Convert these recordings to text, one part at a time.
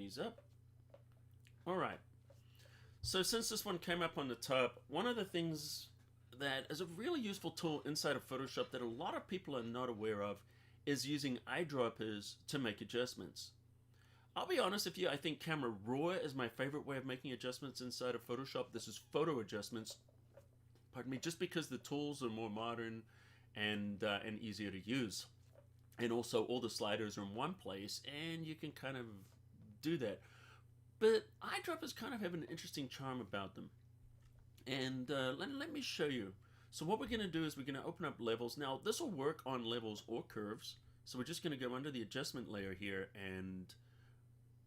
these up. Alright, so since this one came up on the top, one of the things that is a really useful tool inside of Photoshop that a lot of people are not aware of is using eyedroppers to make adjustments. I'll be honest with you, I think Camera Raw is my favorite way of making adjustments inside of Photoshop. This is photo adjustments, pardon me, just because the tools are more modern and easier to use. And also all the sliders are in one place and you can kind of do that. But eyedroppers kind of have an interesting charm about them. And let me show you. So what we're going to do is we're going to open up levels. Now this will work on levels or curves. So we're just going to go under the adjustment layer here, and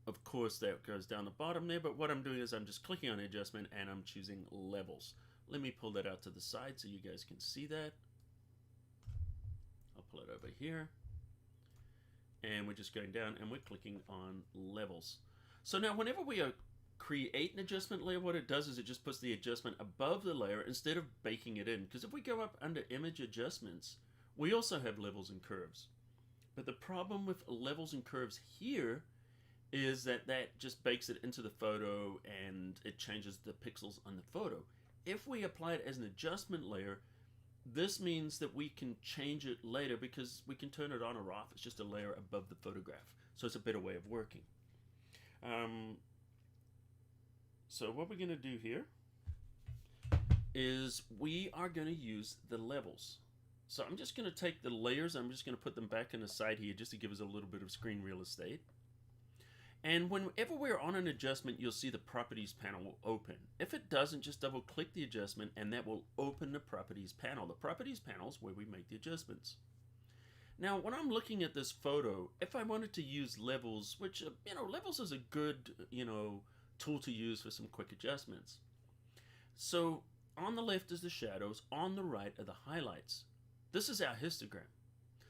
of course that goes down the bottom there. But what I'm doing is I'm just clicking on adjustment and I'm choosing levels. Let me pull that out to the side so you guys can see that. I'll pull it over here. And we're just going down and we're clicking on levels. So now whenever we create an adjustment layer, what it does is it just puts the adjustment above the layer instead of baking it in. Because if we go up under image adjustments, we also have levels and curves. But the problem with levels and curves here is that that just bakes it into the photo and it changes the pixels on the photo. If we apply it as an adjustment layer, this means that we can change it later because we can turn it on or off. It's just a layer above the photograph. So it's a better way of working. So what we're going to do here is we are going to use the levels. So I'm just going to take the layers, I'm just going to put them back in the side here just to give us a little bit of screen real estate. And whenever we're on an adjustment, you'll see the properties panel will open. If it doesn't, just double click the adjustment and that will open the properties panel. The properties panel is where we make the adjustments. Now, when I'm looking at this photo, if I wanted to use levels, which, levels is a good, tool to use for some quick adjustments. So on the left is the shadows, on the right are the highlights. This is our histogram.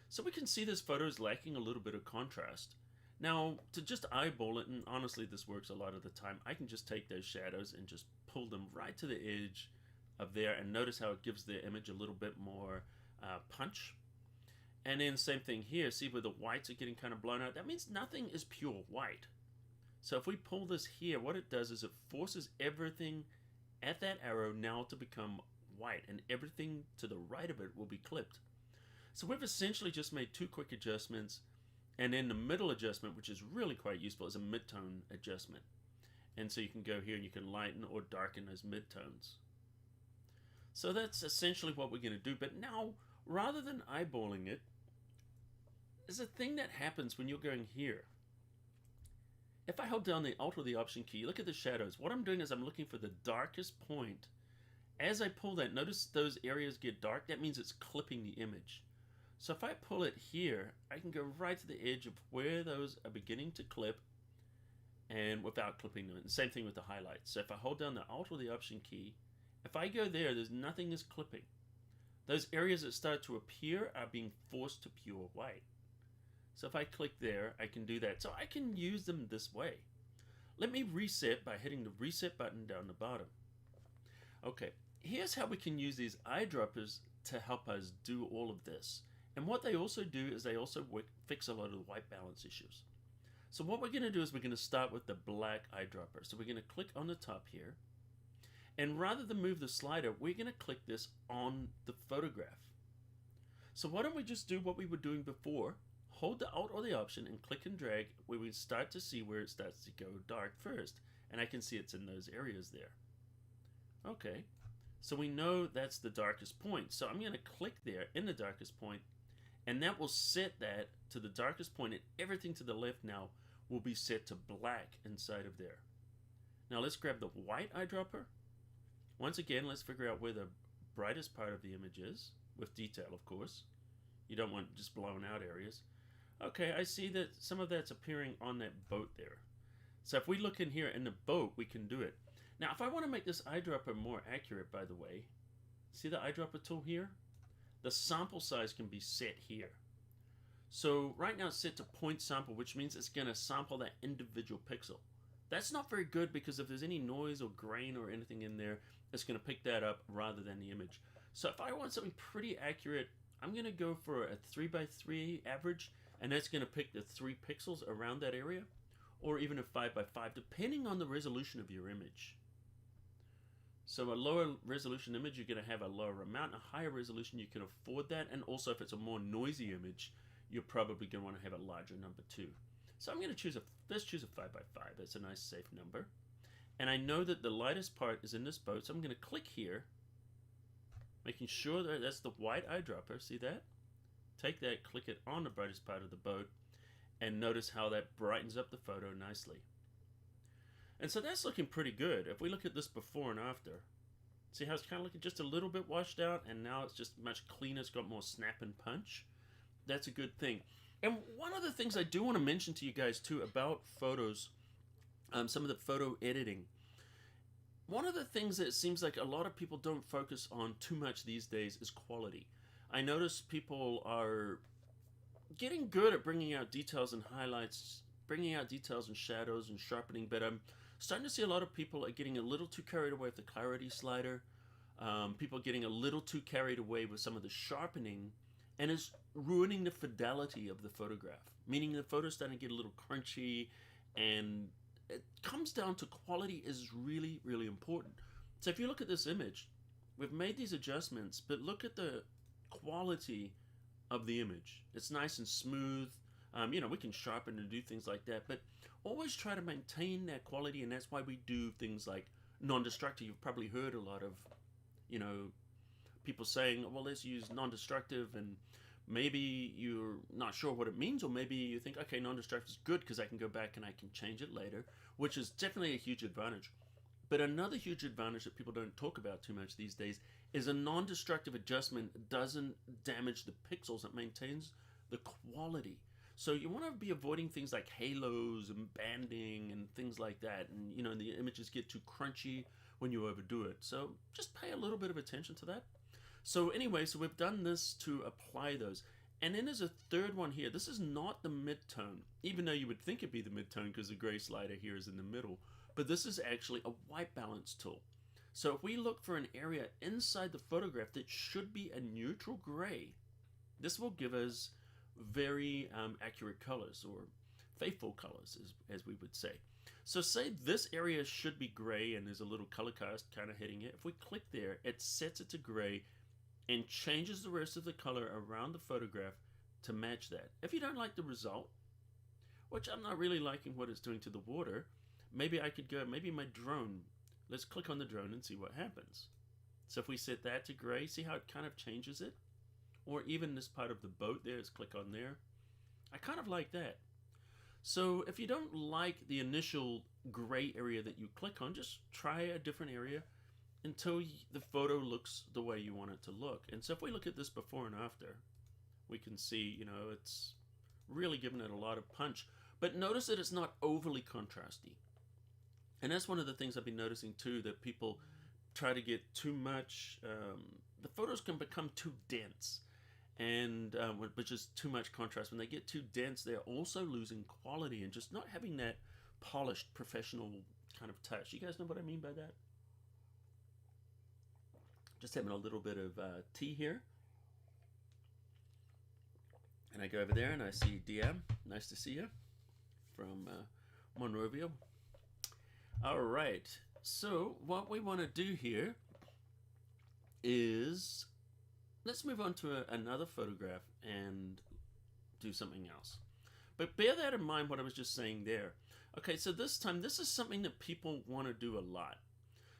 So we can see this photo is lacking a little bit of contrast. Now, to just eyeball it, and honestly this works a lot of the time, I can just take those shadows and just pull them right to the edge of there, and notice how it gives the image a little bit more punch. And then same thing here, see where the whites are getting kind of blown out? That means nothing is pure white. So if we pull this here, what it does is it forces everything at that arrow now to become white, and everything to the right of it will be clipped. So we've essentially just made two quick adjustments. And then the middle adjustment, which is really quite useful, is a midtone adjustment. And so you can go here and you can lighten or darken those midtones. So that's essentially what we're going to do. But now, rather than eyeballing it, there's a thing that happens when you're going here. If I hold down the Alt or the Option key, look at the shadows. What I'm doing is I'm looking for the darkest point. As I pull that, notice those areas get dark. That means it's clipping the image. So if I pull it here, I can go right to the edge of where those are beginning to clip and without clipping them. And same thing with the highlights. So if I hold down the Alt or the Option key, if I go there's nothing is clipping. Those areas that start to appear are being forced to pure white. So if I click there, I can do that. So I can use them this way. Let me reset by hitting the reset button down the bottom. Okay, here's how we can use these eyedroppers to help us do all of this. And what they also do is they also fix a lot of the white balance issues. So what we're going to do is we're going to start with the black eyedropper. So we're going to click on the top here. And rather than move the slider, we're going to click this on the photograph. So why don't we just do what we were doing before? Hold the Alt or the Option and click and drag where we start to see where it starts to go dark first. And I can see it's in those areas there. Okay, so we know that's the darkest point. So I'm going to click there in the darkest point. And that will set that to the darkest point, and everything to the left now will be set to black inside of there. Now let's grab the white eyedropper. Once again, let's figure out where the brightest part of the image is, with detail of course. You don't want just blown out areas. Okay, I see that some of that's appearing on that boat there. So if we look in here in the boat, we can do it. Now if I want to make this eyedropper more accurate, by the way, see the eyedropper tool here? The sample size can be set here. So right now it's set to point sample, which means it's going to sample that individual pixel. That's not very good because if there's any noise or grain or anything in there, it's going to pick that up rather than the image. So if I want something pretty accurate, I'm going to go for a 3x3 average, and that's going to pick the 3 pixels around that area. or even a 5x5, depending on the resolution of your image. So a lower resolution image, you're going to have a lower amount. A higher resolution, you can afford that. And also, if it's a more noisy image, you're probably going to want to have a larger number too. So I'm going to choose let's choose a 5x5. That's a nice safe number. And I know that the lightest part is in this boat, so I'm going to click here, making sure that that's the white eyedropper. See that? Take that, click it on the brightest part of the boat, and notice how that brightens up the photo nicely. And so that's looking pretty good. If we look at this before and after, see how it's kind of looking just a little bit washed out, and now it's just much cleaner. It's got more snap and punch. That's a good thing. And one of the things I do want to mention to you guys too about photos, some of the photo editing. One of the things that it seems like a lot of people don't focus on too much these days is quality. I notice people are getting good at bringing out details and highlights, bringing out details and shadows and sharpening, but I'm starting to see a lot of people are getting a little too carried away with the clarity slider. People getting a little too carried away with some of the sharpening, and it's ruining the fidelity of the photograph, meaning the photo's starting to get a little crunchy, and it comes down to quality is really, really important. So if you look at this image, we've made these adjustments, but look at the quality of the image. It's nice and smooth. You know, we can sharpen and do things like that, but always try to maintain that quality, and that's why we do things like non-destructive. You've probably heard a lot of, you know, people saying, well, let's use non-destructive, and maybe you're not sure what it means, or maybe you think, okay, non-destructive is good because I can go back and I can change it later, which is definitely a huge advantage. But another huge advantage that people don't talk about too much these days is a non-destructive adjustment doesn't damage the pixels. It maintains the quality. So you want to be avoiding things like halos and banding and things like that. And, you know, the images get too crunchy when you overdo it. So just pay a little bit of attention to that. So anyway, so we've done this to apply those. And then there's a third one here. This is not the midtone, even though you would think it'd be the midtone because the gray slider here is in the middle. But this is actually a white balance tool. So if we look for an area inside the photograph that should be a neutral gray, this will give us very accurate colors, or faithful colors, as we would say. So say this area should be gray and there's a little color cast kind of hitting it. If we click there, it sets it to gray and changes the rest of the color around the photograph to match that. If you don't like the result, which I'm not really liking what it's doing to the water, maybe I could go, maybe my drone, let's click on the drone and see what happens. So if we set that to gray, see how it kind of changes it? Or even this part of the boat there, let's click on there. I kind of like that. So if you don't like the initial gray area that you click on, just try a different area until the photo looks the way you want it to look. And so if we look at this before and after, we can see, you know, it's really giving it a lot of punch. But notice that it's not overly contrasty. And that's one of the things I've been noticing too, that people try to get too much, the photos can become too dense, and which is too much contrast. When they get too dense, they're also losing quality and just not having that polished professional kind of touch. You guys know what I mean by that? Just having a little bit of tea here. And I go over there and I see DM. Nice to see you from Monrovia. All right. So what we want to do here is, let's move on to another photograph and do something else. But bear that in mind, what I was just saying there. Okay, so this time, this is something that people want to do a lot.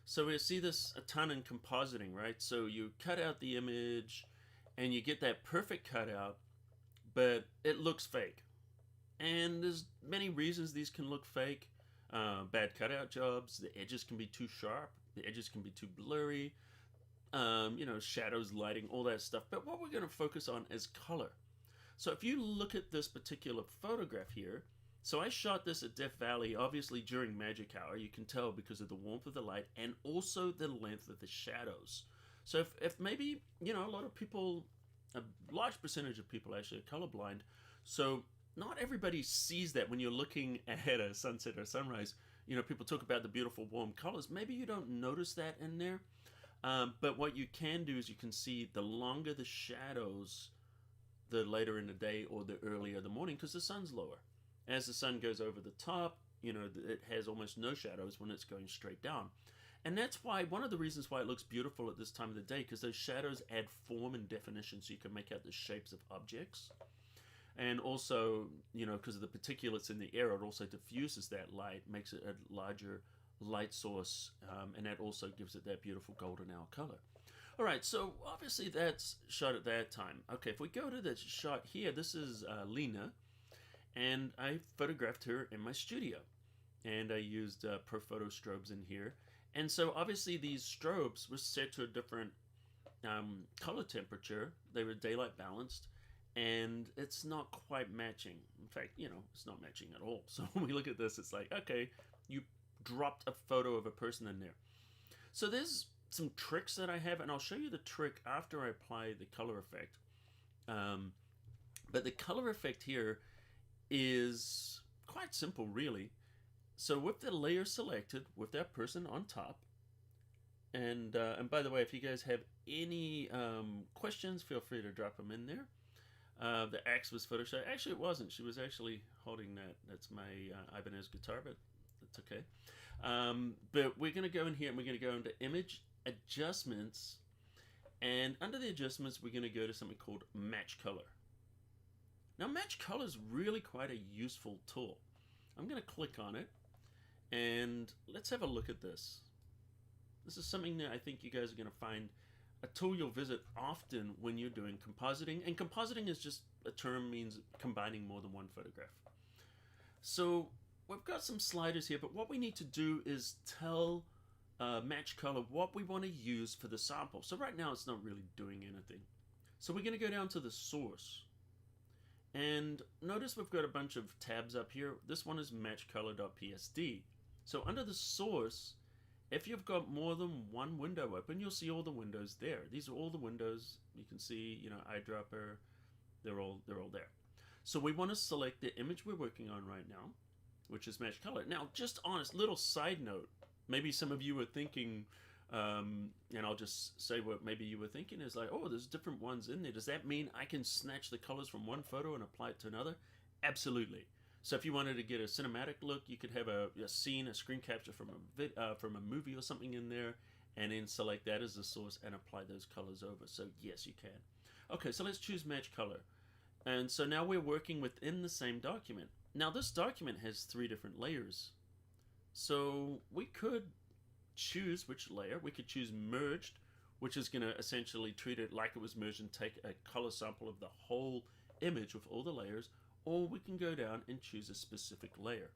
So we see this a ton in compositing, right? So you cut out the image and you get that perfect cutout, but it looks fake. And there's many reasons these can look fake. Bad cutout jobs, the edges can be too sharp, the edges can be too blurry, you know, shadows, lighting, all that stuff. But what we're going to focus on is color. So if you look at this particular photograph here, so I shot this at Death Valley, obviously during magic hour. You can tell because of the warmth of the light and also the length of the shadows. So if maybe, you know, a lot of people, a large percentage of people actually are colorblind. So not everybody sees that when you're looking at a sunset or sunrise. You know, people talk about the beautiful warm colors. Maybe you don't notice that in there. But what you can do is you can see the longer the shadows, the later in the day or the earlier the morning, because the sun's lower. As the sun goes over the top, you know, it has almost no shadows when it's going straight down. And that's why, one of the reasons why it looks beautiful at this time of the day, because those shadows add form and definition so you can make out the shapes of objects. And also, you know, because of the particulates in the air, it also diffuses that light, makes it a larger light source, and that also gives it that beautiful golden hour color. All right, so obviously that's shot at that time. Okay, if we go to the shot here, this is Lena, and I photographed her in my studio. And I used Pro Photo strobes in here. And so obviously these strobes were set to a different color temperature. They were daylight balanced, and it's not quite matching. In fact, you know, it's not matching at all. So when we look at this, it's like, okay, you dropped a photo of a person in there. So there's some tricks that I have, and I'll show you the trick after I apply the color effect. But the color effect here is quite simple, really. So with the layer selected, with that person on top, and by the way, if you guys have any questions, feel free to drop them in there. The axe was photoshopped. Actually, it wasn't. She was actually holding that. That's my Ibanez guitar, but that's okay. But we're going to go in here, and we're going to go into Image Adjustments, and under the adjustments, we're going to go to something called Match Color. Now, Match Color is really quite a useful tool. I'm going to click on it. And let's have a look at this. This is something that I think you guys are going to find a tool you'll visit often when you're doing compositing. And compositing is just a term, means combining more than one photograph. So we've got some sliders here, but what we need to do is tell Match Color what we want to use for the sample. So right now it's not really doing anything. So we're going to go down to the source. And notice we've got a bunch of tabs up here. This one is matchcolor.psd. So under the source, if you've got more than one window open, you'll see all the windows there. These are all the windows. You can see, you know, eyedropper, they're all there. So we want to select the image we're working on right now, which is Match Color. Now, just honest, little side note, maybe some of you were thinking, and I'll just say what maybe you were thinking is like, oh, there's different ones in there. Does that mean I can snatch the colors from one photo and apply it to another? Absolutely. So if you wanted to get a cinematic look, you could have a scene, a screen capture from a movie or something in there, and then select that as the source and apply those colors over. So yes, you can. Okay, so let's choose Match Color. And so now we're working within the same document. Now this document has 3 different layers. So we could choose which layer. We could choose Merged, which is going to essentially treat it like it was merged and take a color sample of the whole image with all the layers. Or we can go down and choose a specific layer.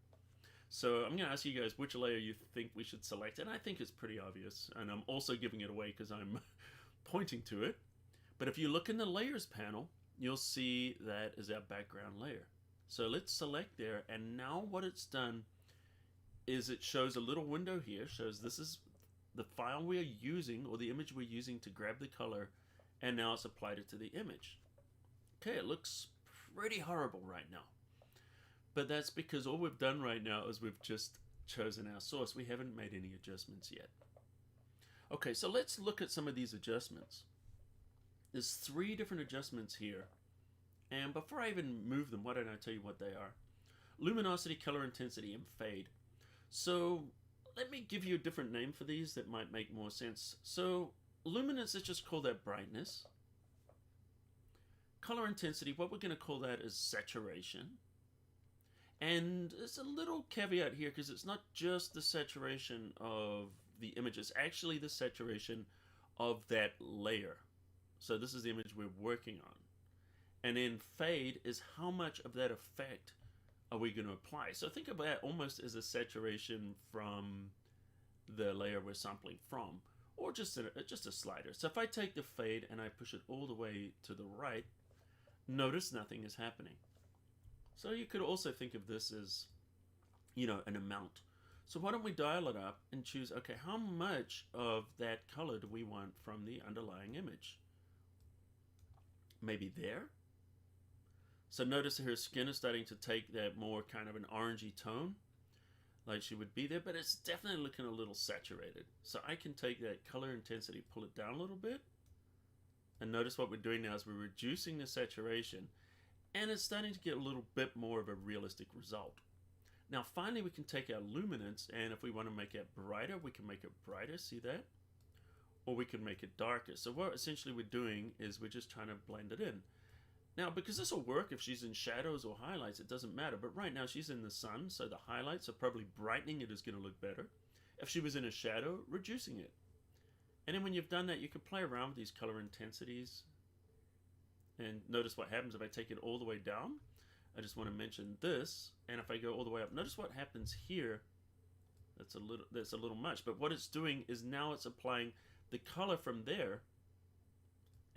So I'm going to ask you guys which layer you think we should select, and I think it's pretty obvious, and I'm also giving it away because I'm pointing to it. But if you look in the Layers panel, you'll see that is our background layer. So let's select there, and now what it's done is it shows a little window here, shows this is the file we're using, or the image we're using to grab the color, and now it's applied it to the image. Okay, it looks pretty horrible right now. But that's because all we've done right now is we've just chosen our source. We haven't made any adjustments yet. Okay, so let's look at some of these adjustments. There's 3 different adjustments here. And before I even move them, why don't I tell you what they are? Luminosity, color intensity, and fade. So let me give you a different name for these that might make more sense. So luminance, let's just call that brightness. Color intensity, what we're going to call that is saturation. And there's a little caveat here because it's not just the saturation of the image, it's actually the saturation of that layer. So this is the image we're working on. And then fade is how much of that effect are we going to apply. So think of that almost as a saturation from the layer we're sampling from, or just a slider. So if I take the fade and I push it all the way to the right, notice nothing is happening. So you could also think of this as, you know, an amount. So why don't we dial it up and choose, okay, how much of that color do we want from the underlying image? Maybe there. So notice her skin is starting to take that more kind of an orangey tone, like she would be there, but it's definitely looking a little saturated. So I can take that color intensity, pull it down a little bit, and notice what we're doing now is we're reducing the saturation, and it's starting to get a little bit more of a realistic result. Now finally we can take our luminance, and if we want to make it brighter, we can make it brighter, see that? Or we can make it darker. So what essentially we're doing is we're just trying to blend it in. Now, because this will work if she's in shadows or highlights, it doesn't matter. But right now she's in the sun, so the highlights are probably brightening it is going to look better. If she was in a shadow, reducing it. And then when you've done that, you can play around with these color intensities. And notice what happens if I take it all the way down. I just want to mention this. And if I go all the way up, notice what happens here. That's a little much. But what it's doing is now it's applying the color from there.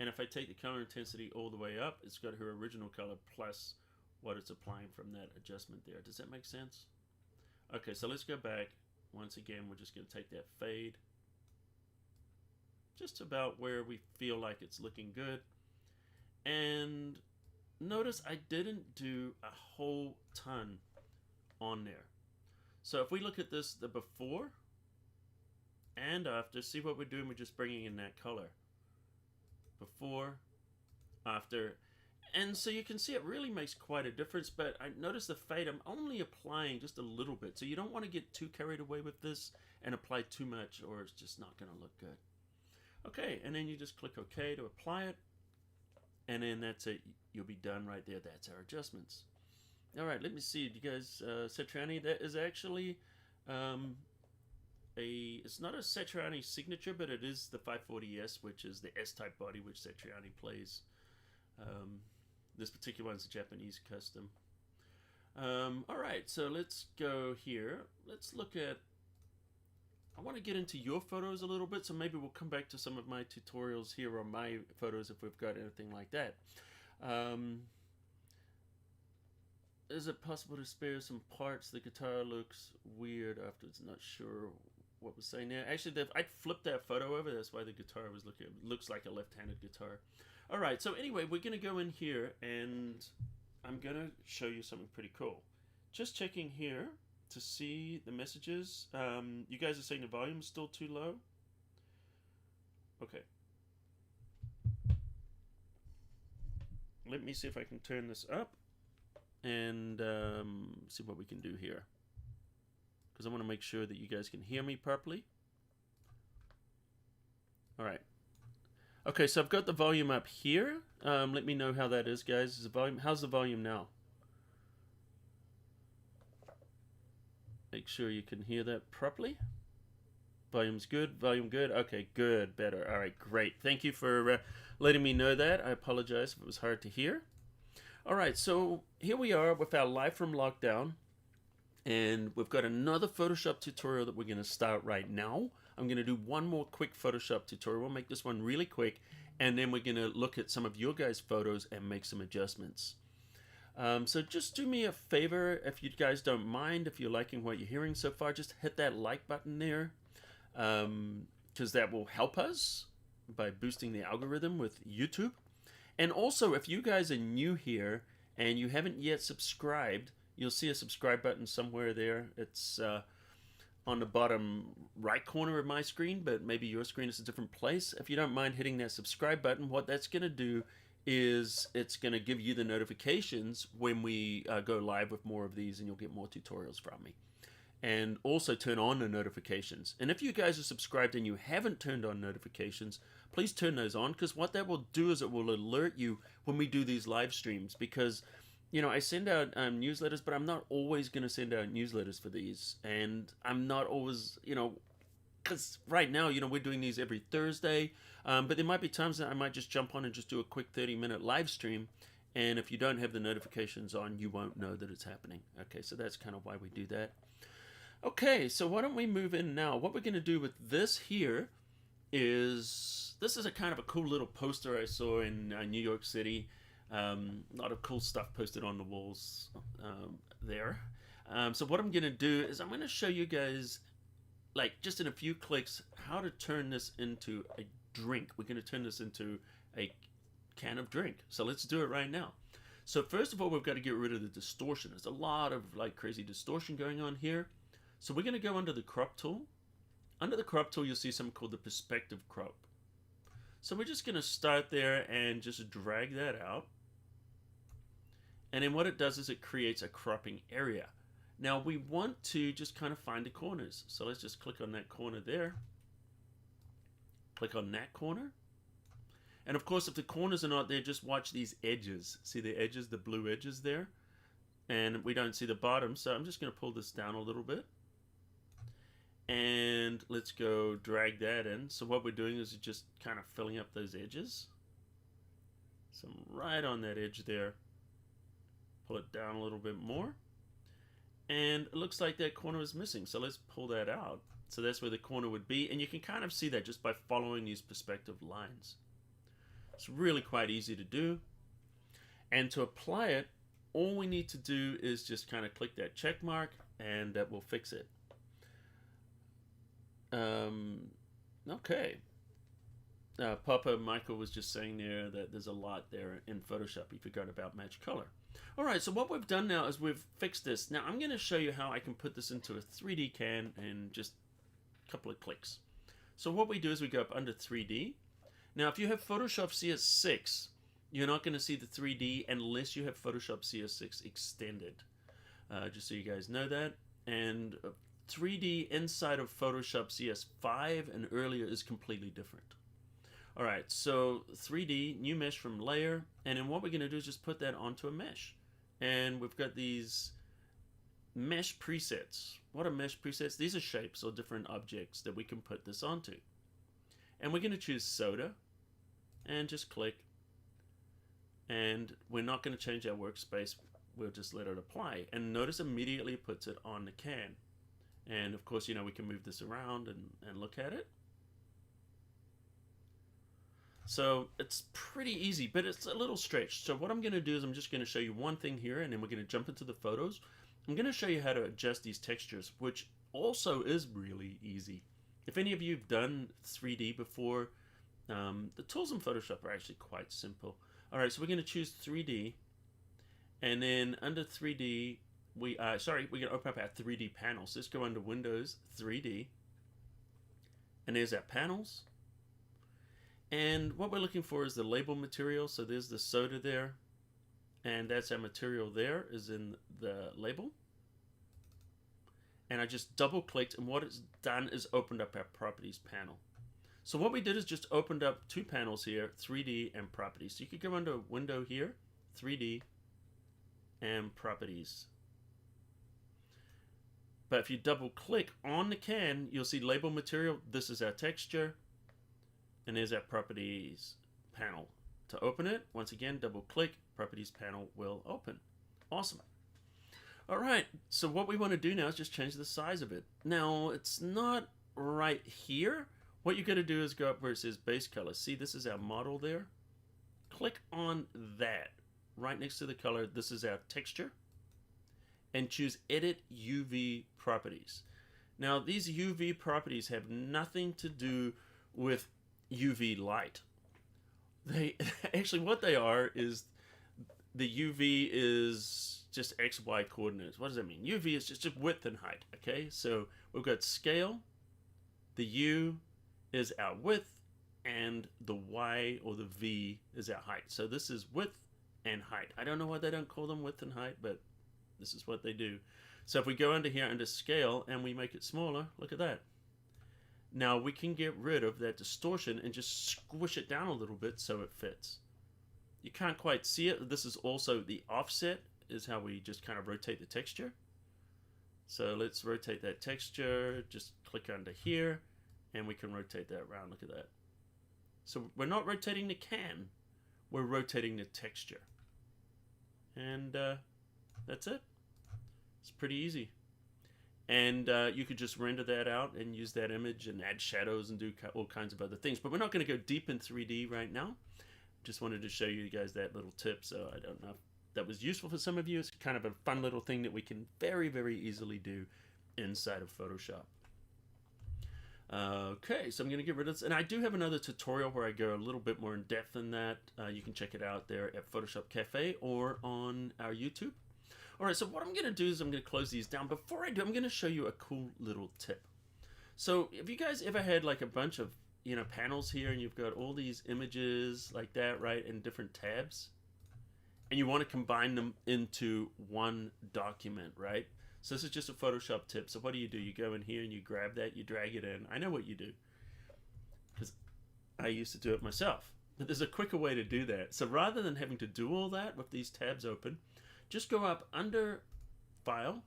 And if I take the color intensity all the way up, it's got her original color plus what it's applying from that adjustment there. Does that make sense? Okay, so let's go back. Once again, we're just going to take that fade just about where we feel like it's looking good. And notice I didn't do a whole ton on there. So if we look at this, the before and after, see what we're doing? We're just bringing in that color. Before, after, and so you can see it really makes quite a difference. But I notice the fade, I'm only applying just a little bit, so you don't want to get too carried away with this and apply too much, or it's just not going to look good. Okay, and then you just click OK to apply it, and then that's it. You'll be done right there. That's our adjustments. All right, let me see. Do you guys, Satriani, that is actually it's not a Satriani signature, but it is the 540S, which is the S-type body which Satriani plays. This particular one's a Japanese custom. All right, so let's go here. Let's look at, I want to get into your photos a little bit, so maybe we'll come back to some of my tutorials here on my photos if we've got anything like that. Is it possible to spare some parts? The guitar looks weird afterwards. Not sure what was saying there. Actually, I flipped that photo over. That's why the guitar was looks like a left-handed guitar. All right. So anyway, we're gonna go in here, and I'm gonna show you something pretty cool. Just checking here to see the messages. You guys are saying the volume's still too low. Okay. Let me see if I can turn this up and see what we can do here, because I want to make sure that you guys can hear me properly. All right. Okay, so I've got the volume up here. Let me know how that is, guys. Is the volume? How's the volume now? Make sure you can hear that properly. Volume's good. Volume good. Okay, good. Better. All right, great. Thank you for letting me know that. I apologize if it was hard to hear. All right, so here we are with our Live from Lockdown, and we've got another Photoshop tutorial that we're going to start right now. I'm going to do one more quick Photoshop tutorial. We'll make this one really quick, and then we're going to look at some of your guys' photos and make some adjustments. So just do me a favor, if you guys don't mind, if you're liking what you're hearing so far, just hit that like button there, because that will help us by boosting the algorithm with YouTube. And also, if you guys are new here and you haven't yet subscribed, you'll see a subscribe button somewhere there. It's on the bottom right corner of my screen, but maybe your screen is a different place. If you don't mind hitting that subscribe button, what that's going to do is it's going to give you the notifications when we go live with more of these, and you'll get more tutorials from me. And also turn on the notifications. And if you guys are subscribed and you haven't turned on notifications, please turn those on, because what that will do is it will alert you when we do these live streams. Because, you know, I send out newsletters, but I'm not always going to send out newsletters for these. And I'm not always, you know, because right now, you know, we're doing these every Thursday. But there might be times that I might just jump on and just do a quick 30-minute live stream. And if you don't have the notifications on, you won't know that it's happening. Okay, so that's kind of why we do that. Okay, so why don't we move in now? What we're going to do with this here is, this is a kind of a cool little poster I saw in New York City. A lot of cool stuff posted on the walls there. So what I'm going to do is I'm going to show you guys, like just in a few clicks, how to turn this into a drink. We're going to turn this into a can of drink. So let's do it right now. So first of all, we've got to get rid of the distortion. There's a lot of like crazy distortion going on here. So we're going to go under the crop tool. Under the crop tool, you'll see something called the perspective crop. So we're just going to start there and just drag that out. And then what it does is it creates a cropping area. Now we want to just kind of find the corners. So let's just click on that corner there. Click on that corner. And of course, if the corners are not there, just watch these edges. See the edges, the blue edges there? And we don't see the bottom, so I'm just going to pull this down a little bit. And let's go drag that in. So what we're doing is just kind of filling up those edges. So I'm right on that edge there. Pull it down a little bit more. And it looks like that corner is missing, so let's pull that out. So that's where the corner would be, and you can kind of see that just by following these perspective lines. It's really quite easy to do. And to apply it, all we need to do is just kind of click that check mark, and that will fix it. Okay. Papa Michael was just saying there that there's a lot there in Photoshop. He forgot about match color. Alright, so what we've done now is we've fixed this. Now I'm going to show you how I can put this into a 3D can in just a couple of clicks. So what we do is we go up under 3D. Now if you have Photoshop CS6, you're not going to see the 3D unless you have Photoshop CS6 extended. Just so you guys know that. And 3D inside of Photoshop CS5 and earlier is completely different. Alright, so 3D, new mesh from layer, and then what we're going to do is just put that onto a mesh. And we've got these mesh presets. What are mesh presets? These are shapes or different objects that we can put this onto. And we're going to choose soda, and just click. And we're not going to change our workspace, we'll just let it apply. And notice immediately it puts it on the can. And of course, you know, we can move this around and look at it. So it's pretty easy, but it's a little stretched. So what I'm going to do is I'm just going to show you one thing here, and then we're going to jump into the photos. I'm going to show you how to adjust these textures, which also is really easy. If any of you have done 3D before, the tools in Photoshop are actually quite simple. All right, so we're going to choose 3D, and then under 3D, we're going to open up our 3D panels. Let's go under Windows, 3D, and there's our panels. And what we're looking for is the label material. So there's the soda there, and that's our material there is in the label. And I just double clicked, and what it's done is opened up our properties panel. So what we did is just opened up two panels here, 3D and properties. So you could go under window here, 3D and properties. But if you double click on the can, you'll see label material. This is our texture. And there's our properties panel. To open it, once again, double click, properties panel will open. Awesome. All right, so what we want to do now is just change the size of it. Now, it's not right here. What you got to do is go up where it says base color. See, this is our model there. Click on that. Right next to the color, this is our texture. And choose Edit UV Properties. Now, these UV properties have nothing to do with UV light. They actually, what they are is the UV is just XY coordinates. What does that mean? UV is just width and height. Okay, so we've got scale. The U is our width, and the Y or the V is our height. So this is width and height. I don't know why they don't call them width and height, but this is what they do. So if we go under here under scale and we make it smaller, look at that. Now we can get rid of that distortion and just squish it down a little bit so it fits. You can't quite see it. This is also the offset, is how we just kind of rotate the texture. So let's rotate that texture, just click under here, and we can rotate that around. Look at that. So we're not rotating the can, we're rotating the texture. And that's it. It's pretty easy. And you could just render that out and use that image and add shadows and do all kinds of other things. But we're not going to go deep in 3D right now. Just wanted to show you guys that little tip. So I don't know if that was useful for some of you. It's kind of a fun little thing that we can very, very easily do inside of Photoshop. Okay, so I'm going to get rid of this. And I do have another tutorial where I go a little bit more in depth than that. You can check it out there at photoshopCAFE or on our YouTube. Alright, so what I'm going to do is I'm going to close these down. Before I do, I'm going to show you a cool little tip. So, have you guys ever had like a bunch of, you know, panels here, and you've got all these images like that, right, in different tabs? And you want to combine them into one document, right? So this is just a Photoshop tip. So what do? You go in here and you grab that, you drag it in. I know what you do because I used to do it myself. But there's a quicker way to do that. So rather than having to do all that with these tabs open, just go up under File,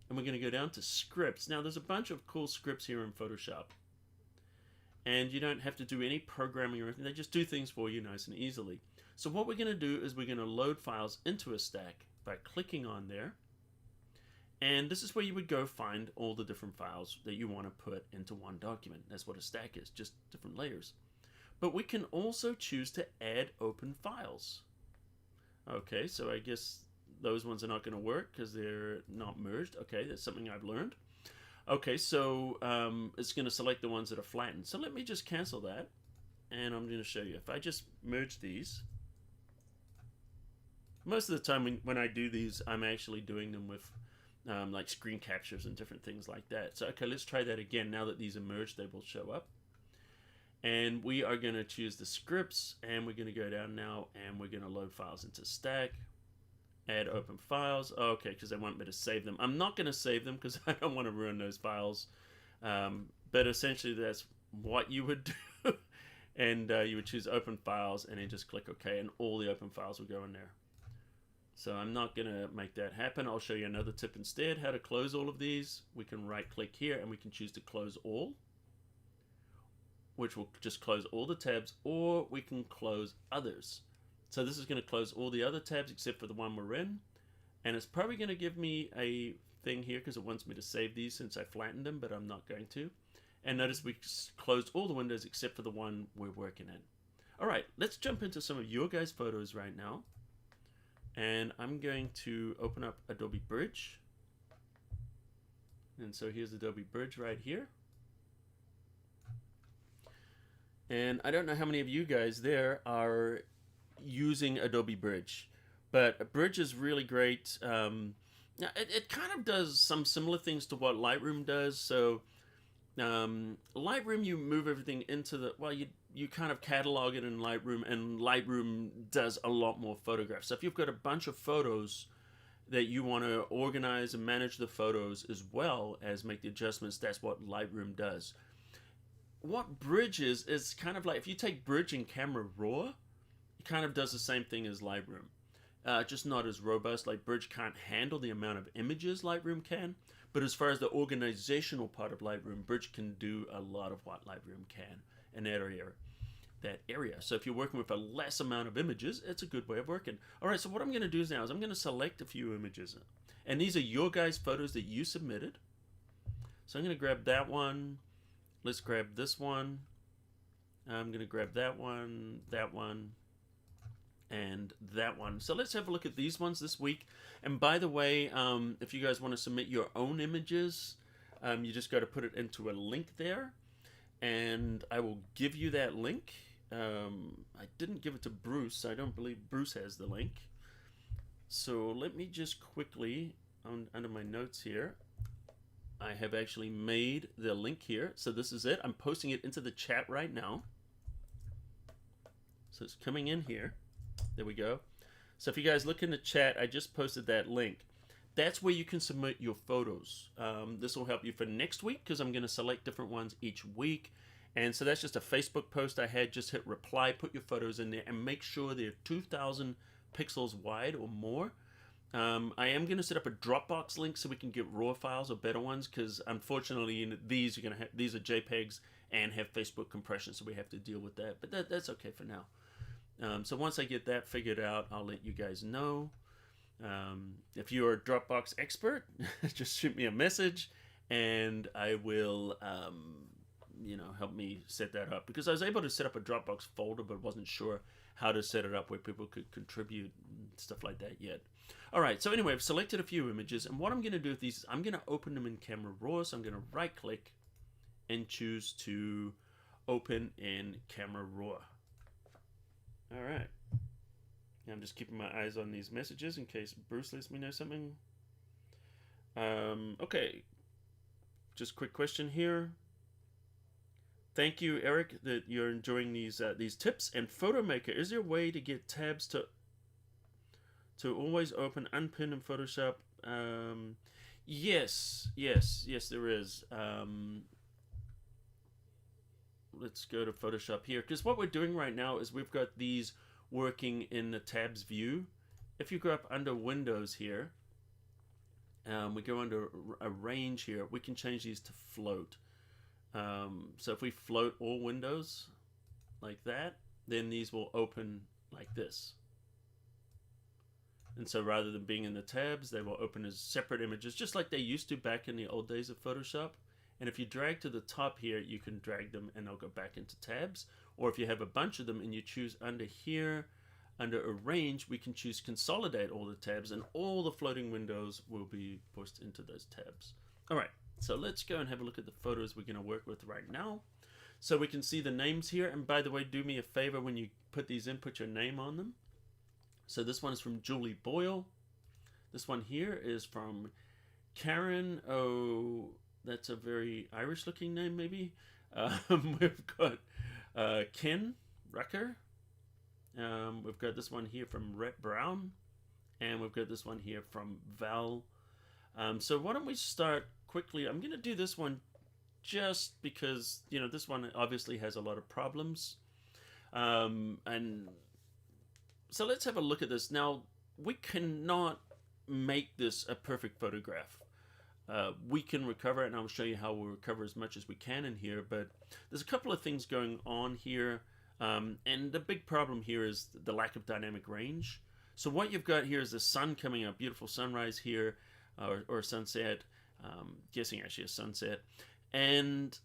and we're going to go down to Scripts. Now there's a bunch of cool scripts here in Photoshop. And you don't have to do any programming or anything. They just do things for you nice and easily. So what we're going to do is we're going to load files into a stack by clicking on there. And this is where you would go find all the different files that you want to put into one document. That's what a stack is, just different layers. But we can also choose to add open files. Okay, so I guess those ones are not going to work because they're not merged. Okay, that's something I've learned. Okay, so it's going to select the ones that are flattened. So let me just cancel that, and I'm going to show you. If I just merge these, most of the time when I do these, I'm actually doing them with like screen captures and different things like that. So okay, let's try that again. Now that these are merged, they will show up. And we are going to choose the scripts, and we're going to go down now, and we're going to load files into stack. Add open files. Okay, because they want me to save them. I'm not going to save them because I don't want to ruin those files. But essentially, that's what you would do. And you would choose open files and then just click OK, and all the open files will go in there. So I'm not going to make that happen. I'll show you another tip instead, how to close all of these. We can right-click here, and we can choose to close all, which will just close all the tabs, or we can close others. So this is going to close all the other tabs except for the one we're in. And it's probably going to give me a thing here because it wants me to save these since I flattened them, but I'm not going to. And notice we closed all the windows except for the one we're working in. All right, let's jump into some of your guys' photos right now. And I'm going to open up Adobe Bridge. And so here's Adobe Bridge right here. And I don't know how many of you guys there are using Adobe Bridge, but Bridge is really great. It kind of does some similar things to what Lightroom does. So Lightroom, you move everything into the, well, you kind of catalog it in Lightroom, and Lightroom does a lot more photographs. So if you've got a bunch of photos that you want to organize and manage the photos as well as make the adjustments, that's what Lightroom does. What Bridge is kind of like, if you take Bridge and Camera Raw, it kind of does the same thing as Lightroom. Just not as robust. Like Bridge can't handle the amount of images Lightroom can, but as far as the organizational part of Lightroom, Bridge can do a lot of what Lightroom can in that area. So if you're working with a less amount of images, it's a good way of working. All right, so what I'm going to do now is I'm going to select a few images, and these are your guys' photos that you submitted. So I'm going to grab that one. Let's grab this one. I'm going to grab that one, and that one. So let's have a look at these ones this week. And by the way, if you guys want to submit your own images, you just got to put it into a link there, and I will give you that link. I didn't give it to Bruce. I don't believe Bruce has the link. So let me just quickly, under my notes here, I have actually made the link here. So this is it. I'm posting it into the chat right now. So it's coming in here. There we go. So if you guys look in the chat, I just posted that link. That's where you can submit your photos. This will help you for next week because I'm going to select different ones each week. And so that's just a Facebook post I had. Just hit reply, put your photos in there, and make sure they're 2,000 pixels wide or more. I am going to set up a Dropbox link so we can get RAW files or better ones, because unfortunately these are JPEGs and have Facebook compression, so we have to deal with that. But that's okay for now. So once I get that figured out, I'll let you guys know. If you're a Dropbox expert, just shoot me a message, and I will, help me set that up. Because I was able to set up a Dropbox folder, but wasn't sure how to set it up where people could contribute and stuff like that yet. All right, so anyway, I've selected a few images, and what I'm going to do with these is I'm going to open them in Camera Raw. So I'm going to right-click and choose to open in Camera Raw. All right. I'm just keeping my eyes on these messages in case Bruce lets me know something. Okay. Just a quick question here. Thank you, Eric, that you're enjoying these tips. And PhotoMaker, is there a way to get tabs to always open unpinned in Photoshop? Yes, there is. Let's go to Photoshop here, because what we're doing right now is we've got these working in the tabs view. If you go up under Windows here, we go under a range here, we can change these to float. So if we float all windows like that, then these will open like this. And so rather than being in the tabs, they will open as separate images, just like they used to back in the old days of Photoshop. And if you drag to the top here, you can drag them and they'll go back into tabs. Or if you have a bunch of them and you choose under here, under Arrange, we can choose Consolidate all the tabs, and all the floating windows will be pushed into those tabs. All right, so let's go and have a look at the photos we're going to work with right now. So we can see the names here. And by the way, do me a favor when you put these in, put your name on them. So this one is from Julie Boyle. This one here is from Karen. Oh, that's a very Irish looking name, maybe. We've got Ken Rucker. We've got this one here from Rhett Brown. And we've got this one here from Val. So why don't we start quickly? I'm going to do this one just because, you know, this one obviously has a lot of problems. And so let's have a look at this. Now, we cannot make this a perfect photograph. We can recover it, and I'll show you how we'll recover as much as we can in here, but there's a couple of things going on here, and the big problem here is the lack of dynamic range. So what you've got here is the sun coming up, beautiful sunrise here, or sunset, guessing actually a sunset, and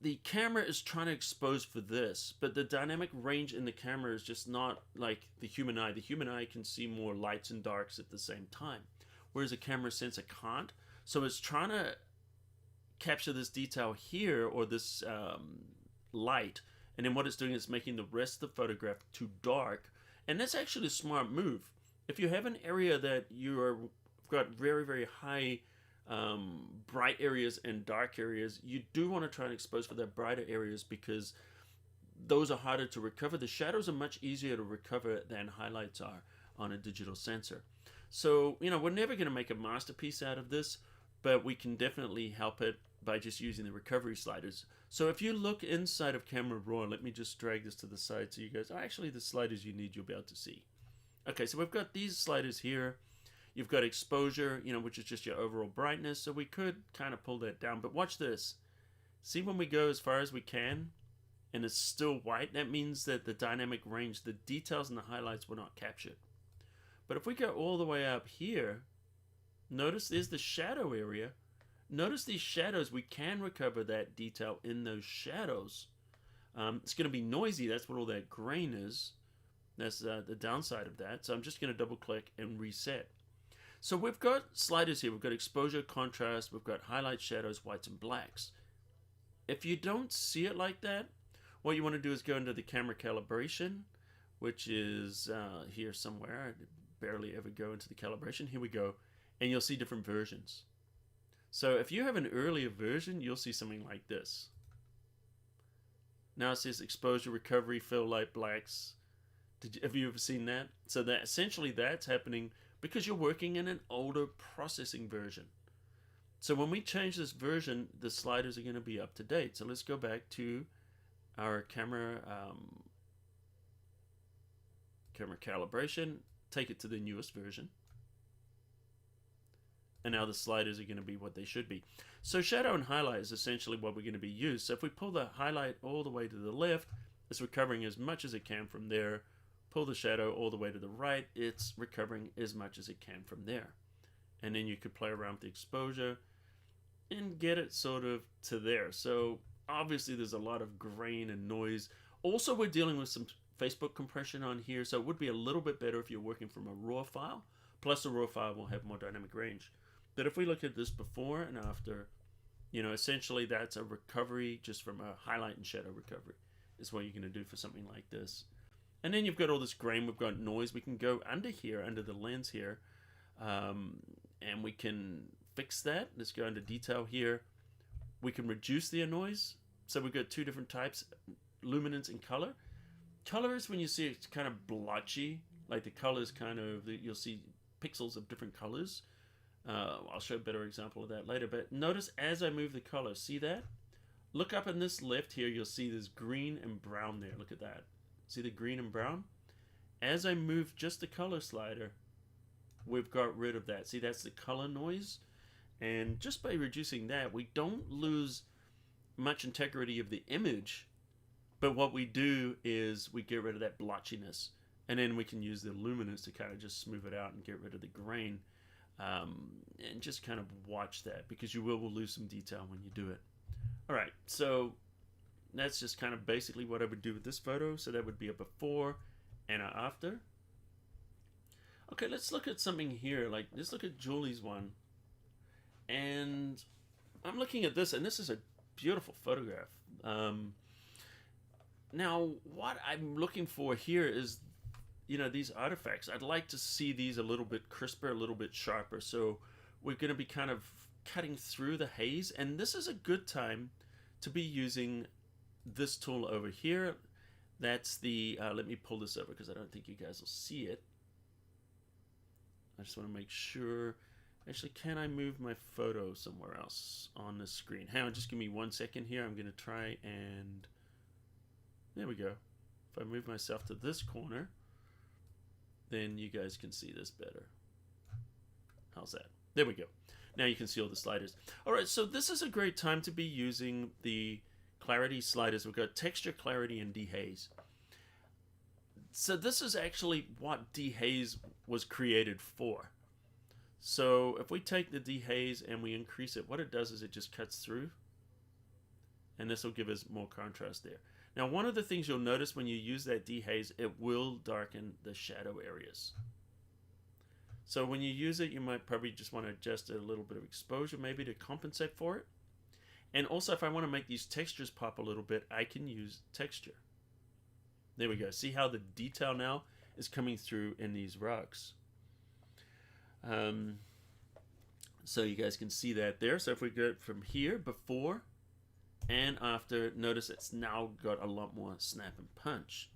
the camera is trying to expose for this, but the dynamic range in the camera is just not like the human eye. The human eye can see more lights and darks at the same time, whereas a camera sensor can't. So it's trying to capture this detail here, or this light, and then what it's doing is making the rest of the photograph too dark. And that's actually a smart move. If you have an area that you've got very, very high bright areas and dark areas, you do want to try and expose for the brighter areas, because those are harder to recover. The shadows are much easier to recover than highlights are on a digital sensor. So, you know, we're never going to make a masterpiece out of this, but we can definitely help it by just using the recovery sliders. So if you look inside of Camera Raw, let me just drag this to the side so you guys, actually the sliders you need, you'll be able to see. Okay, so we've got these sliders here. You've got exposure, you know, which is just your overall brightness. So we could kind of pull that down, but watch this. See, when we go as far as we can and it's still white, that means that the dynamic range, the details and the highlights were not captured. But if we go all the way up here, notice there's the shadow area. Notice these shadows, we can recover that detail in those shadows. It's going to be noisy. That's what all that grain is. That's the downside of that. So I'm just going to double click and reset. So we've got sliders here. We've got exposure, contrast, we've got highlights, shadows, whites, and blacks. If you don't see it like that, what you want to do is go into the camera calibration, which is here somewhere. I barely ever go into the calibration. Here we go. And you'll see different versions. So if you have an earlier version, you'll see something like this. Now it says exposure, recovery, fill, light, blacks. Have you ever seen that? So that essentially that's happening because you're working in an older processing version. So when we change this version, the sliders are going to be up to date. So let's go back to our camera calibration, take it to the newest version. And now the sliders are going to be what they should be. So shadow and highlight is essentially what we're going to be used. So if we pull the highlight all the way to the left, it's recovering as much as it can from there. Pull the shadow all the way to the right, it's recovering as much as it can from there. And then you could play around with the exposure and get it sort of to there. So obviously there's a lot of grain and noise. Also, we're dealing with some Facebook compression on here, so it would be a little bit better if you're working from a raw file. Plus a raw file will have more dynamic range. But if we look at this before and after, you know, essentially that's a recovery just from a highlight and shadow recovery is what you're going to do for something like this. And then you've got all this grain, we've got noise. We can go under here, under the lens here, and we can fix that. Let's go into detail here. We can reduce the noise. So we've got two different types, luminance and color. Color is when you see it's kind of blotchy, like the colors kind of, you'll see pixels of different colors. I'll show a better example of that later, but notice as I move the color, see that? Look up in this left here, you'll see this green and brown there. Look at that. See the green and brown? As I move just the color slider, we've got rid of that. See, that's the color noise. And just by reducing that, we don't lose much integrity of the image, but what we do is we get rid of that blotchiness. And then we can use the luminance to kind of just smooth it out and get rid of the grain. And just kind of watch that, because you will lose some detail when you do it. All right, so that's just kind of basically what I would do with this photo. So that would be a before and an after. Okay, let's look at something here. Like, let's look at Julie's one. And I'm looking at this, and this is a beautiful photograph. Now, what I'm looking for here is, you know, these artifacts. I'd like to see these a little bit crisper, a little bit sharper. So we're going to be kind of cutting through the haze, and this is a good time to be using this tool over here. That's the, let me pull this over because I don't think you guys will see it. I just want to make sure. Actually, can I move my photo somewhere else on the screen? Hang on, just give me 1 second here. I'm going to try and, there we go. If I move myself to this corner, then you guys can see this better. How's that? There we go. Now you can see all the sliders. All right, so this is a great time to be using the clarity sliders. We've got texture, clarity, and dehaze. So this is actually what dehaze was created for. So if we take the dehaze and we increase it, what it does is it just cuts through, and this will give us more contrast there. Now, one of the things you'll notice when you use that dehaze, it will darken the shadow areas. So when you use it, you might probably just want to adjust a little bit of exposure maybe to compensate for it. And also, if I want to make these textures pop a little bit, I can use texture. There we go. See how the detail now is coming through in these rocks. So you guys can see that there. So if we go from here, before and after, notice it's now got a lot more snap and punch.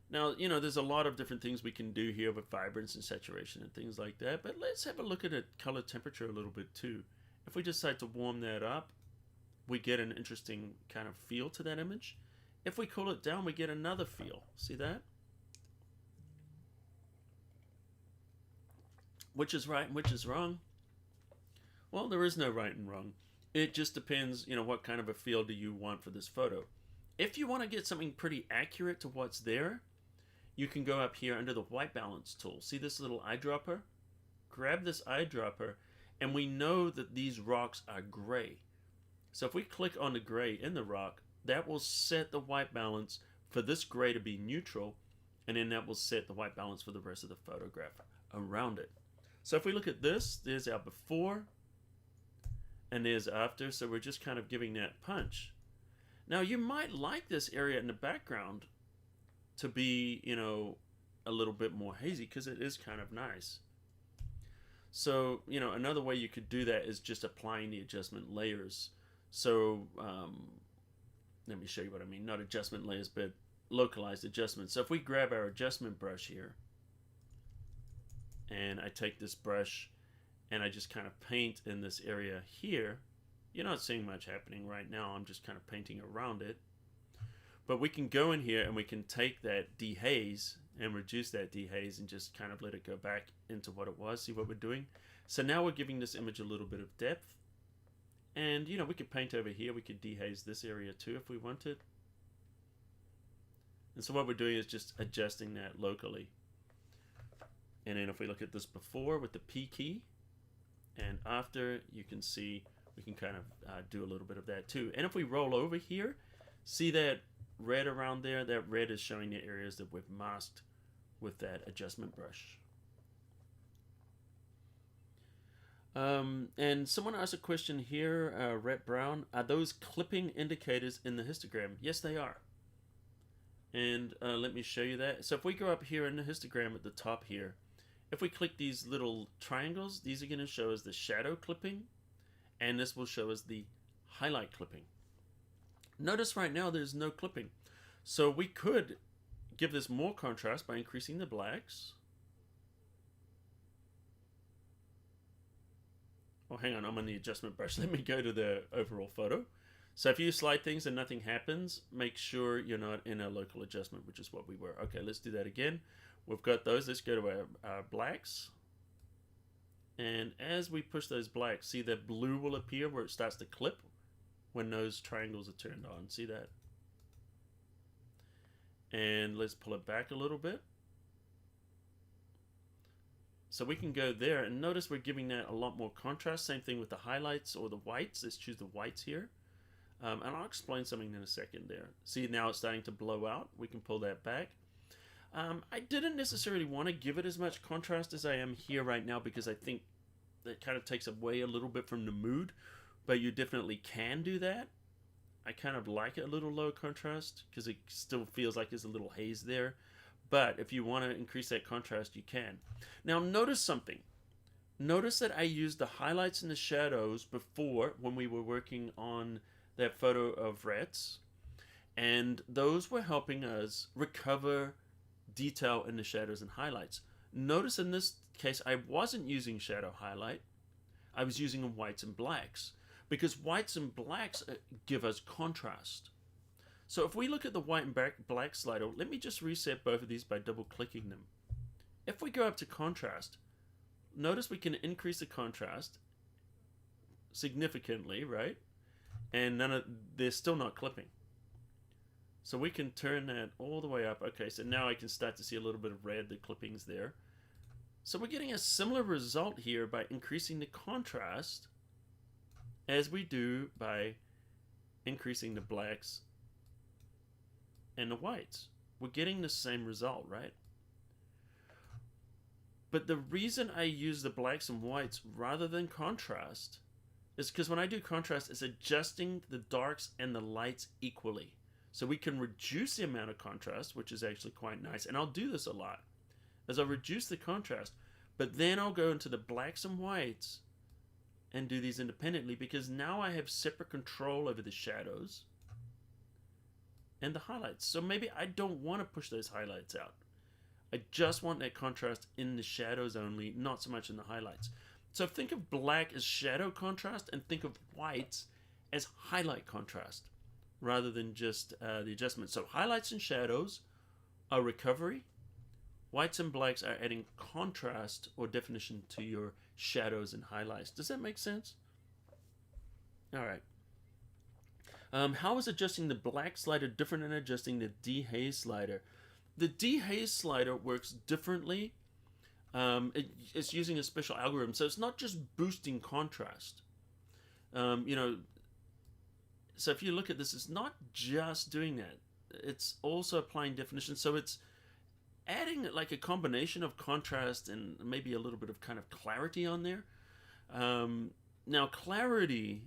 Now, you know, there's a lot of different things we can do here with vibrance and saturation and things like that, but let's have a look at a color temperature a little bit too. If we decide to warm that up, we get an interesting kind of feel to that image. If we cool it down, we get another feel. See that? Which is right and which is wrong? Well, there is no right and wrong. It just depends, you know, what kind of a feel do you want for this photo. If you want to get something pretty accurate to what's there, you can go up here under the white balance tool. See this little eyedropper? Grab this eyedropper, and we know that these rocks are gray. So if we click on the gray in the rock, that will set the white balance for this gray to be neutral, and then that will set the white balance for the rest of the photograph around it. So if we look at this, there's our before, and there's after, so we're just kind of giving that punch. Now you might like this area in the background to be, you know, a little bit more hazy because it is kind of nice. So, you know, another way you could do that is just applying the adjustment layers. So, let me show you what I mean. Not adjustment layers, but localized adjustments. So if we grab our adjustment brush here, and I take this brush and I just kind of paint in this area here. You're not seeing much happening right now. I'm just kind of painting around it. But we can go in here and we can take that dehaze and reduce that dehaze and just kind of let it go back into what it was. See what we're doing? So now we're giving this image a little bit of depth. And, you know, we could paint over here. We could dehaze this area too if we wanted. And so what we're doing is just adjusting that locally. And then if we look at this before with the P key, and after, you can see we can kind of do a little bit of that too. And if we roll over here, see that red around there? That red is showing the areas that we've masked with that adjustment brush. And someone asked a question here, Rhett Brown, are those clipping indicators in the histogram? Yes, they are. And let me show you that. So if we go up here in the histogram at the top here, if we click these little triangles, these are going to show us the shadow clipping, and this will show us the highlight clipping. Notice right now there's no clipping. So we could give this more contrast by increasing the blacks. Oh, hang on, I'm on the adjustment brush. Let me go to the overall photo. So if you slide things and nothing happens, make sure you're not in a local adjustment, which is what we were. Okay, let's do that again. We've got those. Let's go to our blacks. And as we push those blacks, see that blue will appear where it starts to clip when those triangles are turned on. See that? And let's pull it back a little bit. So we can go there and notice we're giving that a lot more contrast. Same thing with the highlights or the whites. Let's choose the whites here. And I'll explain something in a second there. See, now it's starting to blow out. We can pull that back. I didn't necessarily want to give it as much contrast as I am here right now because I think that kind of takes away a little bit from the mood, but you definitely can do that. I kind of like it a little lower contrast because it still feels like there's a little haze there. But if you want to increase that contrast, you can. Now notice something. Notice that I used the highlights and the shadows before when we were working on that photo of rats, and those were helping us recover detail in the shadows and highlights. Notice in this case I wasn't using shadow highlight, I was using whites and blacks because whites and blacks give us contrast. So if we look at the white and black slider, let me just reset both of these by double clicking them. If we go up to contrast, notice we can increase the contrast significantly, right? And they're still not clipping. So we can turn that all the way up. Okay, so now I can start to see a little bit of red, the clippings there. So we're getting a similar result here by increasing the contrast as we do by increasing the blacks and the whites. We're getting the same result, right? But the reason I use the blacks and whites rather than contrast is because when I do contrast, it's adjusting the darks and the lights equally. So we can reduce the amount of contrast, which is actually quite nice. And I'll do this a lot, as I'll reduce the contrast, but then I'll go into the blacks and whites and do these independently because now I have separate control over the shadows and the highlights. So maybe I don't want to push those highlights out. I just want that contrast in the shadows only, not so much in the highlights. So think of black as shadow contrast and think of whites as highlight contrast rather than just the adjustment. So highlights and shadows are recovery. Whites and blacks are adding contrast or definition to your shadows and highlights. Does that make sense? All right. How is adjusting the black slider different than adjusting the dehaze slider? The dehaze slider works differently. It's using a special algorithm, so it's not just boosting contrast. So if you look at this, it's not just doing that. It's also applying definition. So it's adding like a combination of contrast and maybe a little bit of kind of clarity on there. Now clarity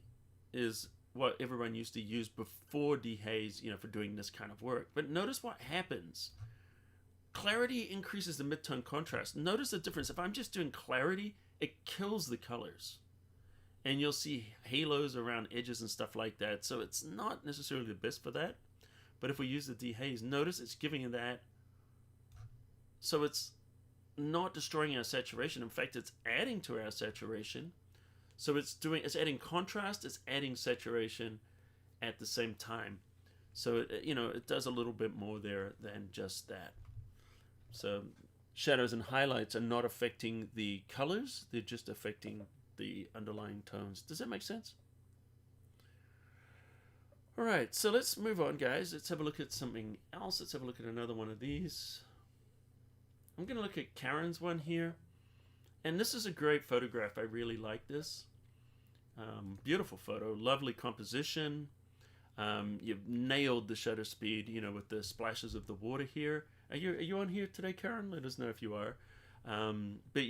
is what everyone used to use before dehaze, for doing this kind of work. But notice what happens. Clarity increases the mid-tone contrast. Notice the difference. If I'm just doing clarity, it kills the colors. And you'll see halos around edges and stuff like that. So it's not necessarily the best for that. But if we use the dehaze, notice it's giving that. So it's not destroying our saturation. In fact, it's adding to our saturation. So it's adding contrast, it's adding saturation at the same time. So it does a little bit more there than just that. So shadows and highlights are not affecting the colors, they're just affecting the underlying tones. Does that make sense? All right, so let's move on, guys. Let's have a look at something else. Let's have a look at another one of these. I'm going to look at Karen's one here. And this is a great photograph. I really like this. Beautiful photo, lovely composition. You've nailed the shutter speed, with the splashes of the water here. Are you on here today, Karen? Let us know if you are. But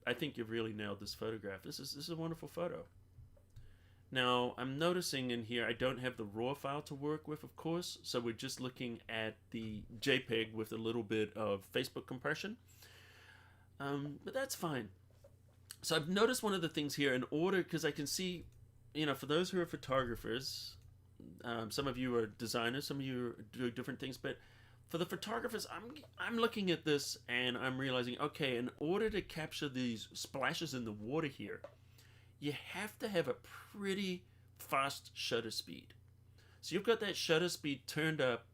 I think you've really nailed this photograph. This is a wonderful photo. Now, I'm noticing in here I don't have the RAW file to work with, of course, so we're just looking at the JPEG with a little bit of Facebook compression. But that's fine. So I've noticed one of the things here in order, because I can see, for those who are photographers, some of you are designers, some of you do different things, but for the photographers, I'm looking at this and I'm realizing, okay, in order to capture these splashes in the water here, you have to have a pretty fast shutter speed. So you've got that shutter speed turned up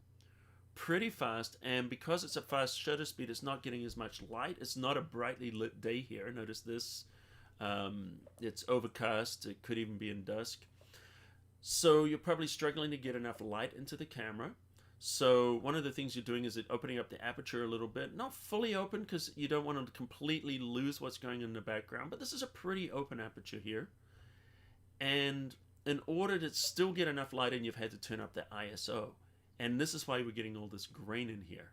pretty fast, and because it's a fast shutter speed, it's not getting as much light. It's not a brightly lit day here. Notice this. It's overcast. It could even be in dusk. So you're probably struggling to get enough light into the camera. So one of the things you're doing is opening up the aperture a little bit. Not fully open because you don't want to completely lose what's going on in the background, but this is a pretty open aperture here. And in order to still get enough light in, you've had to turn up the ISO. And this is why we're getting all this grain in here.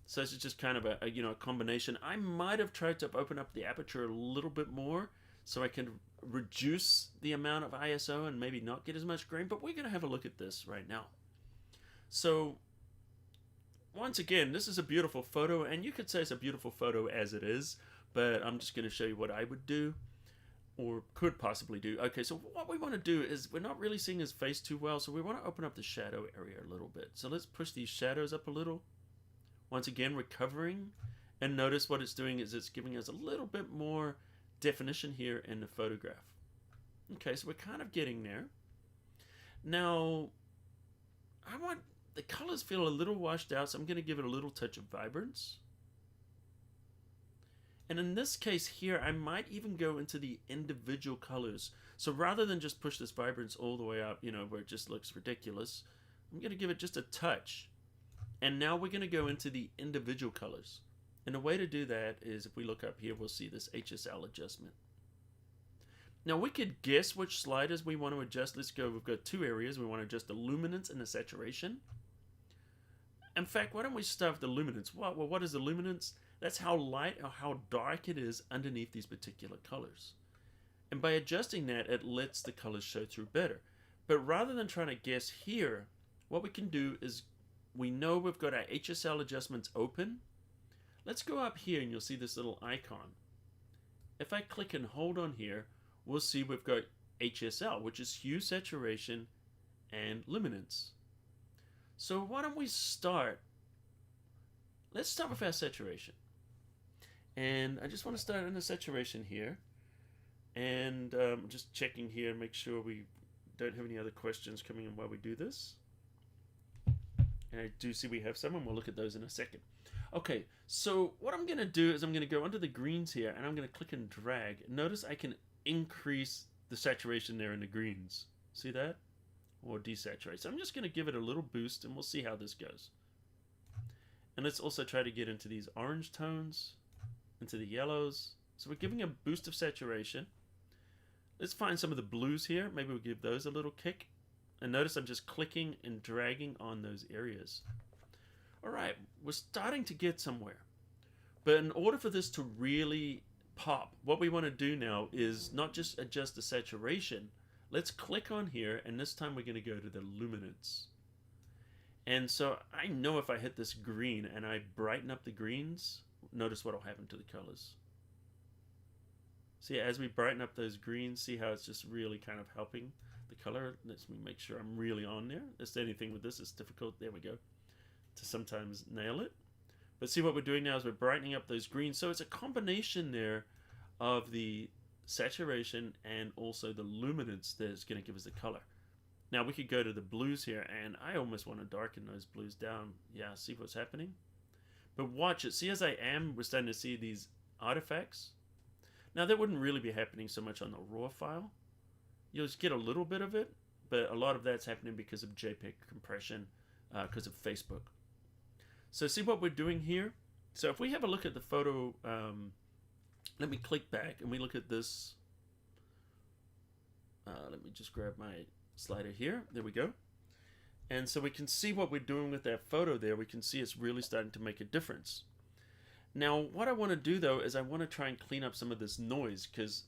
So this is just kind of a combination. I might have tried to open up the aperture a little bit more so I can reduce the amount of ISO and maybe not get as much grain, but we're going to have a look at this right now. So once again, this is a beautiful photo, and you could say it's a beautiful photo as it is, but I'm just going to show you what I would do or could possibly do. Okay, so what we want to do is we're not really seeing his face too well, so we want to open up the shadow area a little bit. So let's push these shadows up a little. Once again, recovering, and notice what it's doing is it's giving us a little bit more definition here in the photograph. Okay, so we're kind of getting there. Now, I want the colors feel a little washed out, so I'm going to give it a little touch of vibrance. And in this case here, I might even go into the individual colors. So rather than just push this vibrance all the way up, where it just looks ridiculous, I'm going to give it just a touch. And now we're going to go into the individual colors. And the way to do that is if we look up here, we'll see this Hsl adjustment. Now we could guess which sliders we want to adjust. Let's go, we've got two areas. We want to adjust the luminance and the saturation. In fact, why don't we start with the luminance? Well, what is the luminance? That's how light or how dark it is underneath these particular colors. And by adjusting that, it lets the colors show through better. But rather than trying to guess here, what we can do is we know we've got our Hsl adjustments open. Let's go up here and you'll see this little icon. If I click and hold on here, we'll see we've got Hsl, which is hue, saturation, and luminance. So why don't we start? Let's start with our saturation. And I just want to start in the saturation here. And just checking here and make sure we don't have any other questions coming in while we do this. And I do see we have some, and we'll look at those in a second. Okay, so what I'm going to do is I'm going to go under the greens here, and I'm going to click and drag. Notice I can increase the saturation there in the greens. See that? Or desaturate. So I'm just going to give it a little boost, and we'll see how this goes. And let's also try to get into these orange tones, into the yellows. So we're giving a boost of saturation. Let's find some of the blues here. Maybe we'll give those a little kick. And notice I'm just clicking and dragging on those areas. Alright, we're starting to get somewhere. But in order for this to really pop, what we want to do now is not just adjust the saturation. Let's click on here, and this time we're going to go to the luminance. And so I know if I hit this green and I brighten up the greens, notice what will happen to the colors. See, as we brighten up those greens, see how it's just really kind of helping the color. Let's make sure I'm really on there. That's anything with this is difficult. There we go. To sometimes nail it. But see what we're doing now is we're brightening up those greens. So it's a combination there of the saturation and also the luminance that's going to give us the color. Now we could go to the blues here, and I almost want to darken those blues down. Yeah, see what's happening? But watch it. See, as I am, we're starting to see these artifacts. Now that wouldn't really be happening so much on the raw file. You'll just get a little bit of it, but a lot of that's happening because of JPEG compression, because of Facebook. So see what we're doing here? So if we have a look at the photo, let me click back and we look at this. Let me just grab my slider here. There we go. And so we can see what we're doing with that photo there. We can see it's really starting to make a difference. Now, what I want to do though is I want to try and clean up some of this noise, because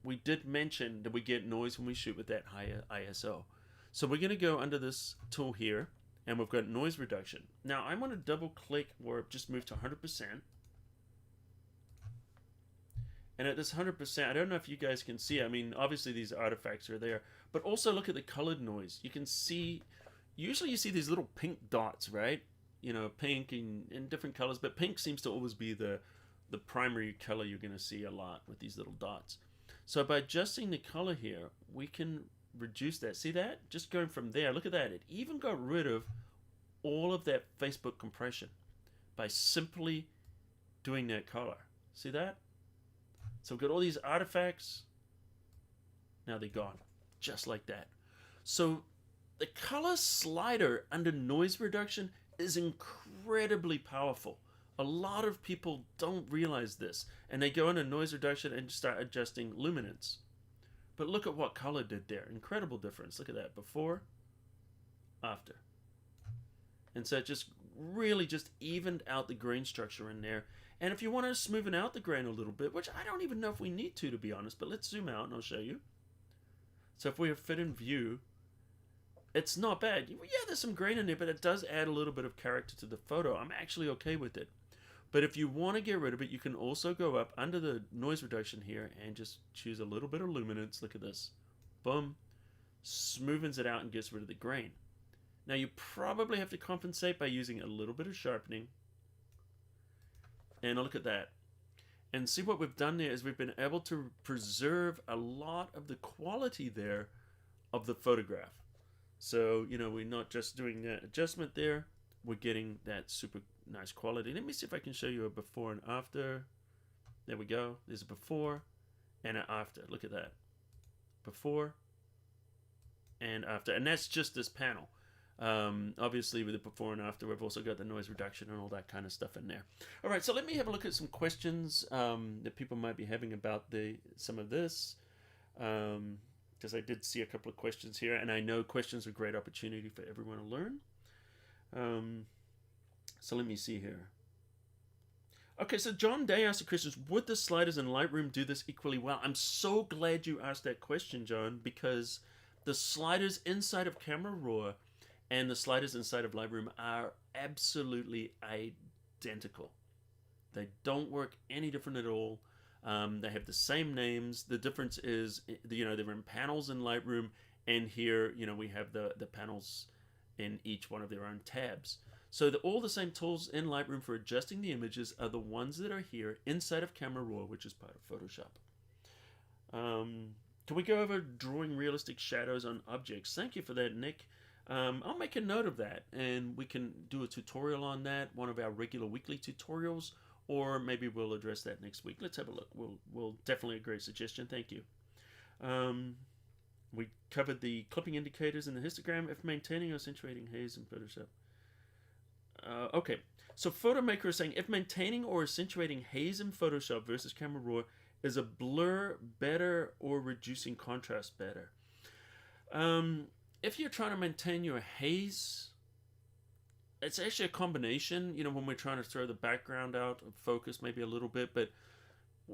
we did mention that we get noise when we shoot with that higher ISO. So we're going to go under this tool here, and we've got noise reduction. Now I want to double click or just move to 100%. And at this 100%, I don't know if you guys can see, I mean, obviously these artifacts are there, but also look at the colored noise. You can see, usually you see these little pink dots, right? You know, pink in different colors, but pink seems to always be the the primary color you're going to see a lot with these little dots. So by adjusting the color here, we can reduce that. See that? Just going from there, look at that. It even got rid of all of that Facebook compression by simply doing that color. See that? So we've got all these artifacts. Now they're gone, just like that. So the color slider under noise reduction is incredibly powerful. A lot of people don't realize this, and they go into noise reduction and start adjusting luminance. But look at what color did there. Incredible difference. Look at that. Before, after. And so it just really just evened out the grain structure in there. And if you want to smoothen out the grain a little bit, which I don't even know if we need to be honest, but let's zoom out and I'll show you. So if we have fit in view, it's not bad. Yeah, there's some grain in there, but it does add a little bit of character to the photo. I'm actually okay with it. But if you want to get rid of it, you can also go up under the noise reduction here and just choose a little bit of luminance. Look at this. Boom. Smoothens it out and gets rid of the grain. Now you probably have to compensate by using a little bit of sharpening. And look at that. And see what we've done there is we've been able to preserve a lot of the quality there of the photograph. So, you know, we're not just doing that adjustment there. We're getting that super nice quality. Let me see if I can show you a before and after. There we go. There's a before and an after. Look at that. Before and after. And that's just this panel. Obviously with the before and after, we've also got the noise reduction and all that kind of stuff in there. All right, so let me have a look at some questions that people might be having about some of this. Because I did see a couple of questions here, and I know questions are a great opportunity for everyone to learn. So let me see here. Okay, so John Day asked the questions, would the sliders in Lightroom do this equally well? I'm so glad you asked that question, John, because the sliders inside of Camera Raw and the sliders inside of Lightroom are absolutely identical. They don't work any different at all. They have the same names. The difference is, you know, they're in panels in Lightroom, and here, you know, we have the panels in each one of their own tabs. So all the same tools in Lightroom for adjusting the images are the ones that are here inside of Camera Raw, which is part of Photoshop. Can we go over drawing realistic shadows on objects? Thank you for that, Nick. I'll make a note of that, and we can do a tutorial on that, one of our regular weekly tutorials, or maybe we'll address that next week. Let's have a look. We'll definitely a great suggestion. Thank you. We covered the clipping indicators in the histogram if maintaining or accentuating haze in Photoshop. Okay, so PhotoMaker is saying if maintaining or accentuating haze in Photoshop versus Camera Raw, is a blur better or reducing contrast better? If you're trying to maintain your haze, it's actually a combination. You know, when we're trying to throw the background out and focus maybe a little bit, but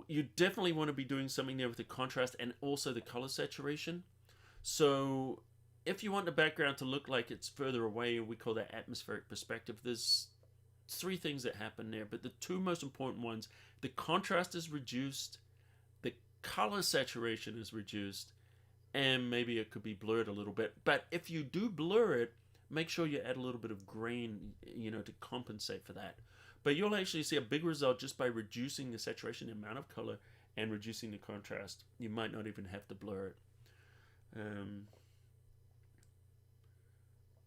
you definitely want to be doing something there with the contrast and also the color saturation. So if you want the background to look like it's further away, we call that atmospheric perspective. There's three things that happen there, but the two most important ones, the contrast is reduced, the color saturation is reduced, and maybe it could be blurred a little bit. But if you do blur it, make sure you add a little bit of grain, you know, to compensate for that. But you'll actually see a big result just by reducing the saturation, the amount of color, and reducing the contrast. You might not even have to blur it.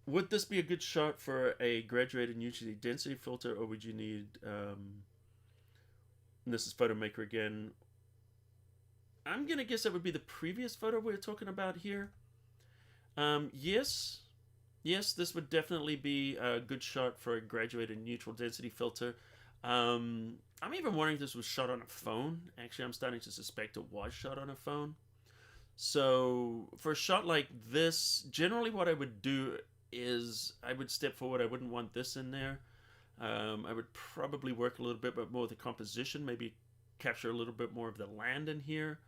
Would this be a good shot for a graduated neutrality density filter, or would you need, and this is PhotoMaker again, I'm going to guess that would be the previous photo we're talking about here. Yes, this would definitely be a good shot for a graduated neutral density filter. I'm even wondering if this was shot on a phone. Actually, I'm starting to suspect it was shot on a phone. So for a shot like this, generally what I would do is I would step forward. I wouldn't want this in there. I would probably work a little bit more with the composition, maybe capture a little bit more of the land in here,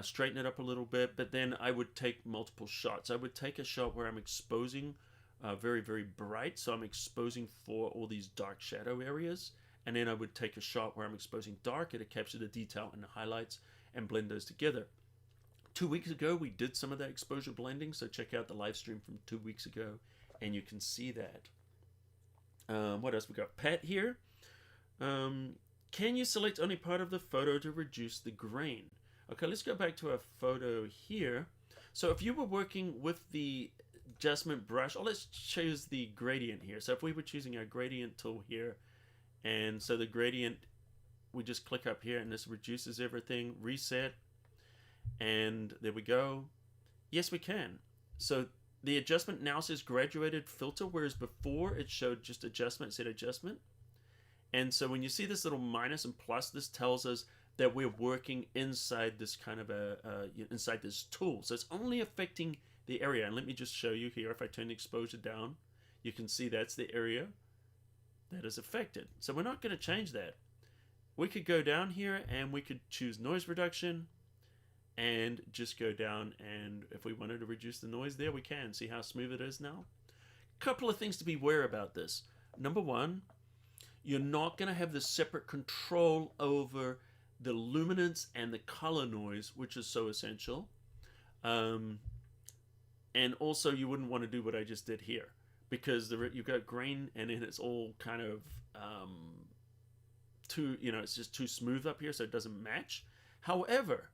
straighten it up a little bit, but then I would take multiple shots. I would take a shot where I'm exposing very, very bright, so I'm exposing for all these dark shadow areas, and then I would take a shot where I'm exposing darker to capture the detail and the highlights and blend those together. 2 weeks ago, we did some of that exposure blending, so check out the live stream from 2 weeks ago, and you can see that. What else we got? Pat here. Can you select only part of the photo to reduce the grain? Okay, let's go back to our photo here. So if you were working with the adjustment brush, or let's choose the gradient here. So if we were choosing our gradient tool here, and so the gradient, we just click up here and this reduces everything, reset, and there we go. Yes, we can. So the adjustment now says graduated filter, whereas before it showed just adjustment, it said adjustment. And so when you see this little minus and plus, this tells us that we're working inside this kind of inside this tool. So it's only affecting the area. And let me just show you here. If I turn the exposure down, you can see that's the area that is affected. So we're not going to change that. We could go down here and we could choose noise reduction and just go down, and if we wanted to reduce the noise there, we can. See how smooth it is now? Couple of things to be aware about this. Number one, you're not going to have the separate control over the luminance and the color noise, which is so essential. And also you wouldn't want to do what I just did here, because you've got grain and then it's all kind of it's just too smooth up here, so it doesn't match. However,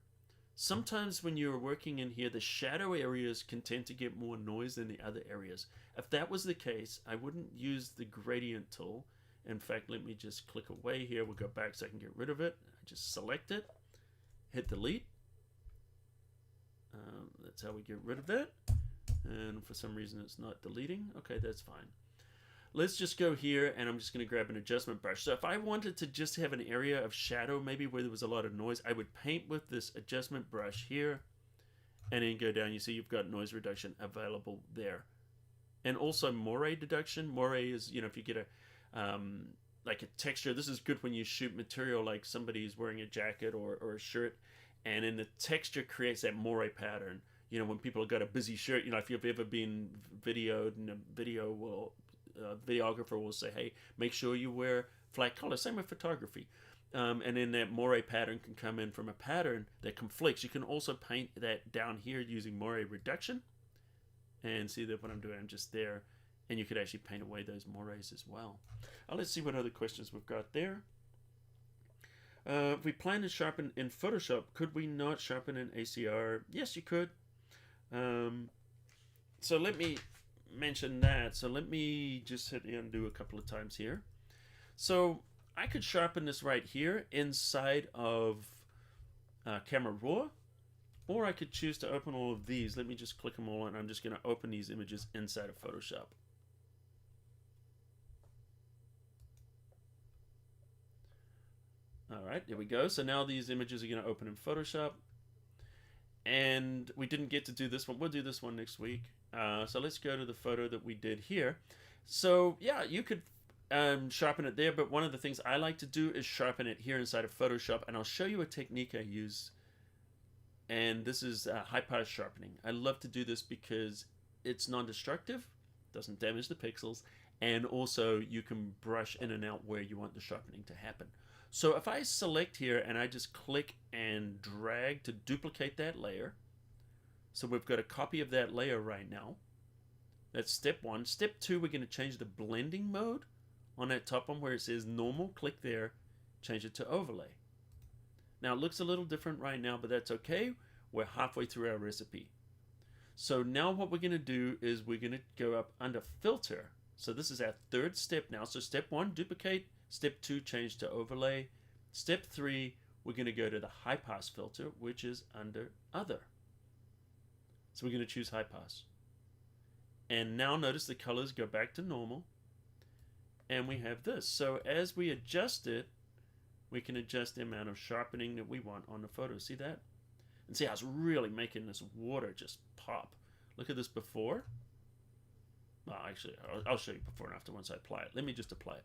sometimes when you're working in here, the shadow areas can tend to get more noise than the other areas. If that was the case, I wouldn't use the gradient tool. In fact, let me just click away here. We'll go back so I can get rid of it. I just select it, hit delete. That's how we get rid of that. And for some reason it's not deleting. Okay, that's fine. Let's just go here, and I'm just going to grab an adjustment brush. So if I wanted to just have an area of shadow, maybe where there was a lot of noise, I would paint with this adjustment brush here, and then go down. You see you've got noise reduction available there. And also moire deduction. Moire is, if you get like a texture, this is good when you shoot material like somebody's wearing a jacket or a shirt, and then the texture creates that moire pattern. When people have got a busy shirt, if you've ever been videoed, and a videographer will say, hey, make sure you wear flat color. Same with photography. And then that moire pattern can come in from a pattern that conflicts. You can also paint that down here using moire reduction. And see that what I'm doing, I'm just there. And you could actually paint away those moires as well. Let's see what other questions we've got there. If we plan to sharpen in Photoshop, could we not sharpen in ACR? Yes, you could. So let me mention that. So let me just hit undo a couple of times here. So I could sharpen this right here inside of Camera Raw, or I could choose to open all of these. Let me just click them all, and I'm just going to open these images inside of Photoshop. All right, there we go. So now these images are going to open in Photoshop. And we didn't get to do this one. We'll do this one next week. So let's go to the photo that we did here. So yeah, you could sharpen it there, but one of the things I like to do is sharpen it here inside of Photoshop, and I'll show you a technique I use. And this is high pass sharpening. I love to do this because it's non-destructive, doesn't damage the pixels, and also you can brush in and out where you want the sharpening to happen. So if I select here and I just click and drag to duplicate that layer, so we've got a copy of that layer right now. That's step one. Step two, we're going to change the blending mode on that top one where it says normal. Click there, change it to overlay. Now it looks a little different right now, but that's okay. We're halfway through our recipe. So now what we're going to do is we're going to go up under filter. So this is our third step now. So step one, duplicate. Step two, change to overlay. Step three, we're going to go to the high pass filter, which is under other. So we're going to choose high pass. And now notice the colors go back to normal. And we have this. So as we adjust it, we can adjust the amount of sharpening that we want on the photo. See that? And see how it's really making this water just pop. Look at this before. Well, actually, I'll show you before and after once I apply it. Let me just apply it.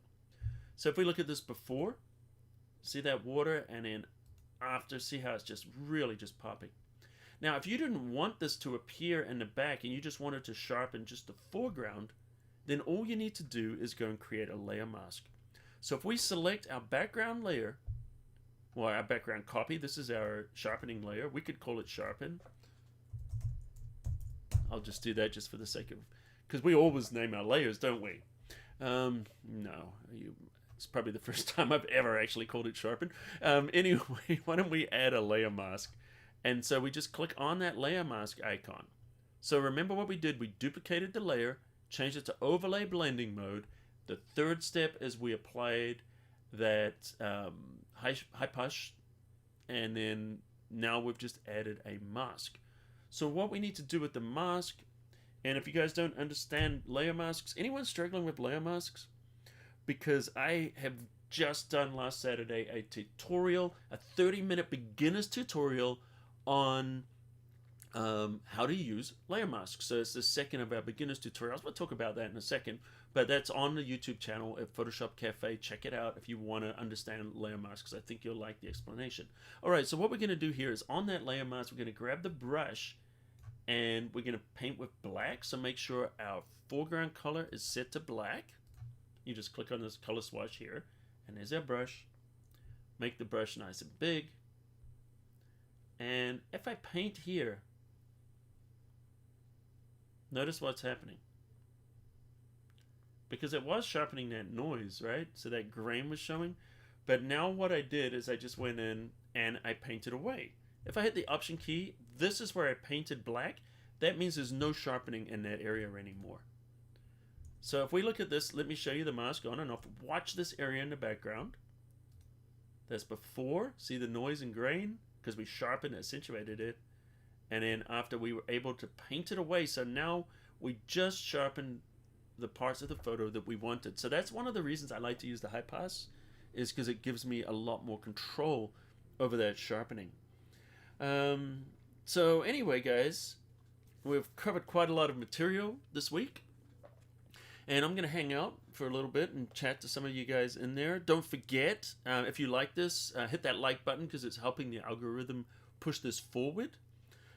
So if we look at this before, see that water, and then after, see how it's just really just popping. Now, if you didn't want this to appear in the back and you just wanted to sharpen just the foreground, then all you need to do is go and create a layer mask. So if we select our background layer, well, our background copy, this is our sharpening layer. We could call it sharpen. I'll just do that just for the sake of, because we always name our layers, don't we? No, It's probably the first time I've ever actually called it sharpen. Anyway, why don't we add a layer mask? And so we just click on that layer mask icon. So remember what we did. We duplicated the layer, changed it to overlay blending mode. The third step is we applied that high push, and then now we've just added a mask. So what we need to do with the mask, and if you guys don't understand layer masks, anyone struggling with layer masks? Because I have just done last Saturday a tutorial, a 30-minute beginner's tutorial on how to use layer masks. So it's the second of our beginner's tutorials. We'll talk about that in a second, but that's on the YouTube channel at photoshopCAFE. Check it out if you want to understand layer masks. I think you'll like the explanation. All right, so what we're going to do here is on that layer mask, we're going to grab the brush and we're going to paint with black. So make sure our foreground color is set to black. You just click on this color swatch here, and there's our brush. Make the brush nice and big. And if I paint here, notice what's happening. Because it was sharpening that noise, right? So that grain was showing. But now what I did is I just went in and I painted away. If I hit the Option key, this is where I painted black. That means there's no sharpening in that area anymore. So if we look at this, let me show you the mask on and off. Watch this area in the background. That's before. See the noise and grain? Because we sharpened, accentuated it. And then after we were able to paint it away. So now we just sharpened the parts of the photo that we wanted. So that's one of the reasons I like to use the high pass, is because it gives me a lot more control over that sharpening. So anyway, guys, we've covered quite a lot of material this week. And I'm going to hang out for a little bit and chat to some of you guys in there. Don't forget, if you like this, hit that like button because it's helping the algorithm push this forward.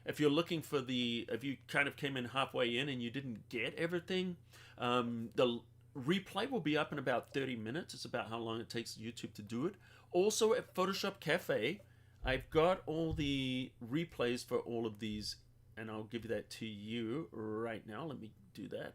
If you're looking for if you kind of came in halfway in and you didn't get everything, the replay will be up in about 30 minutes. It's about how long it takes YouTube to do it. Also at photoshopCAFE, I've got all the replays for all of these, and I'll give that to you right now. Let me do that.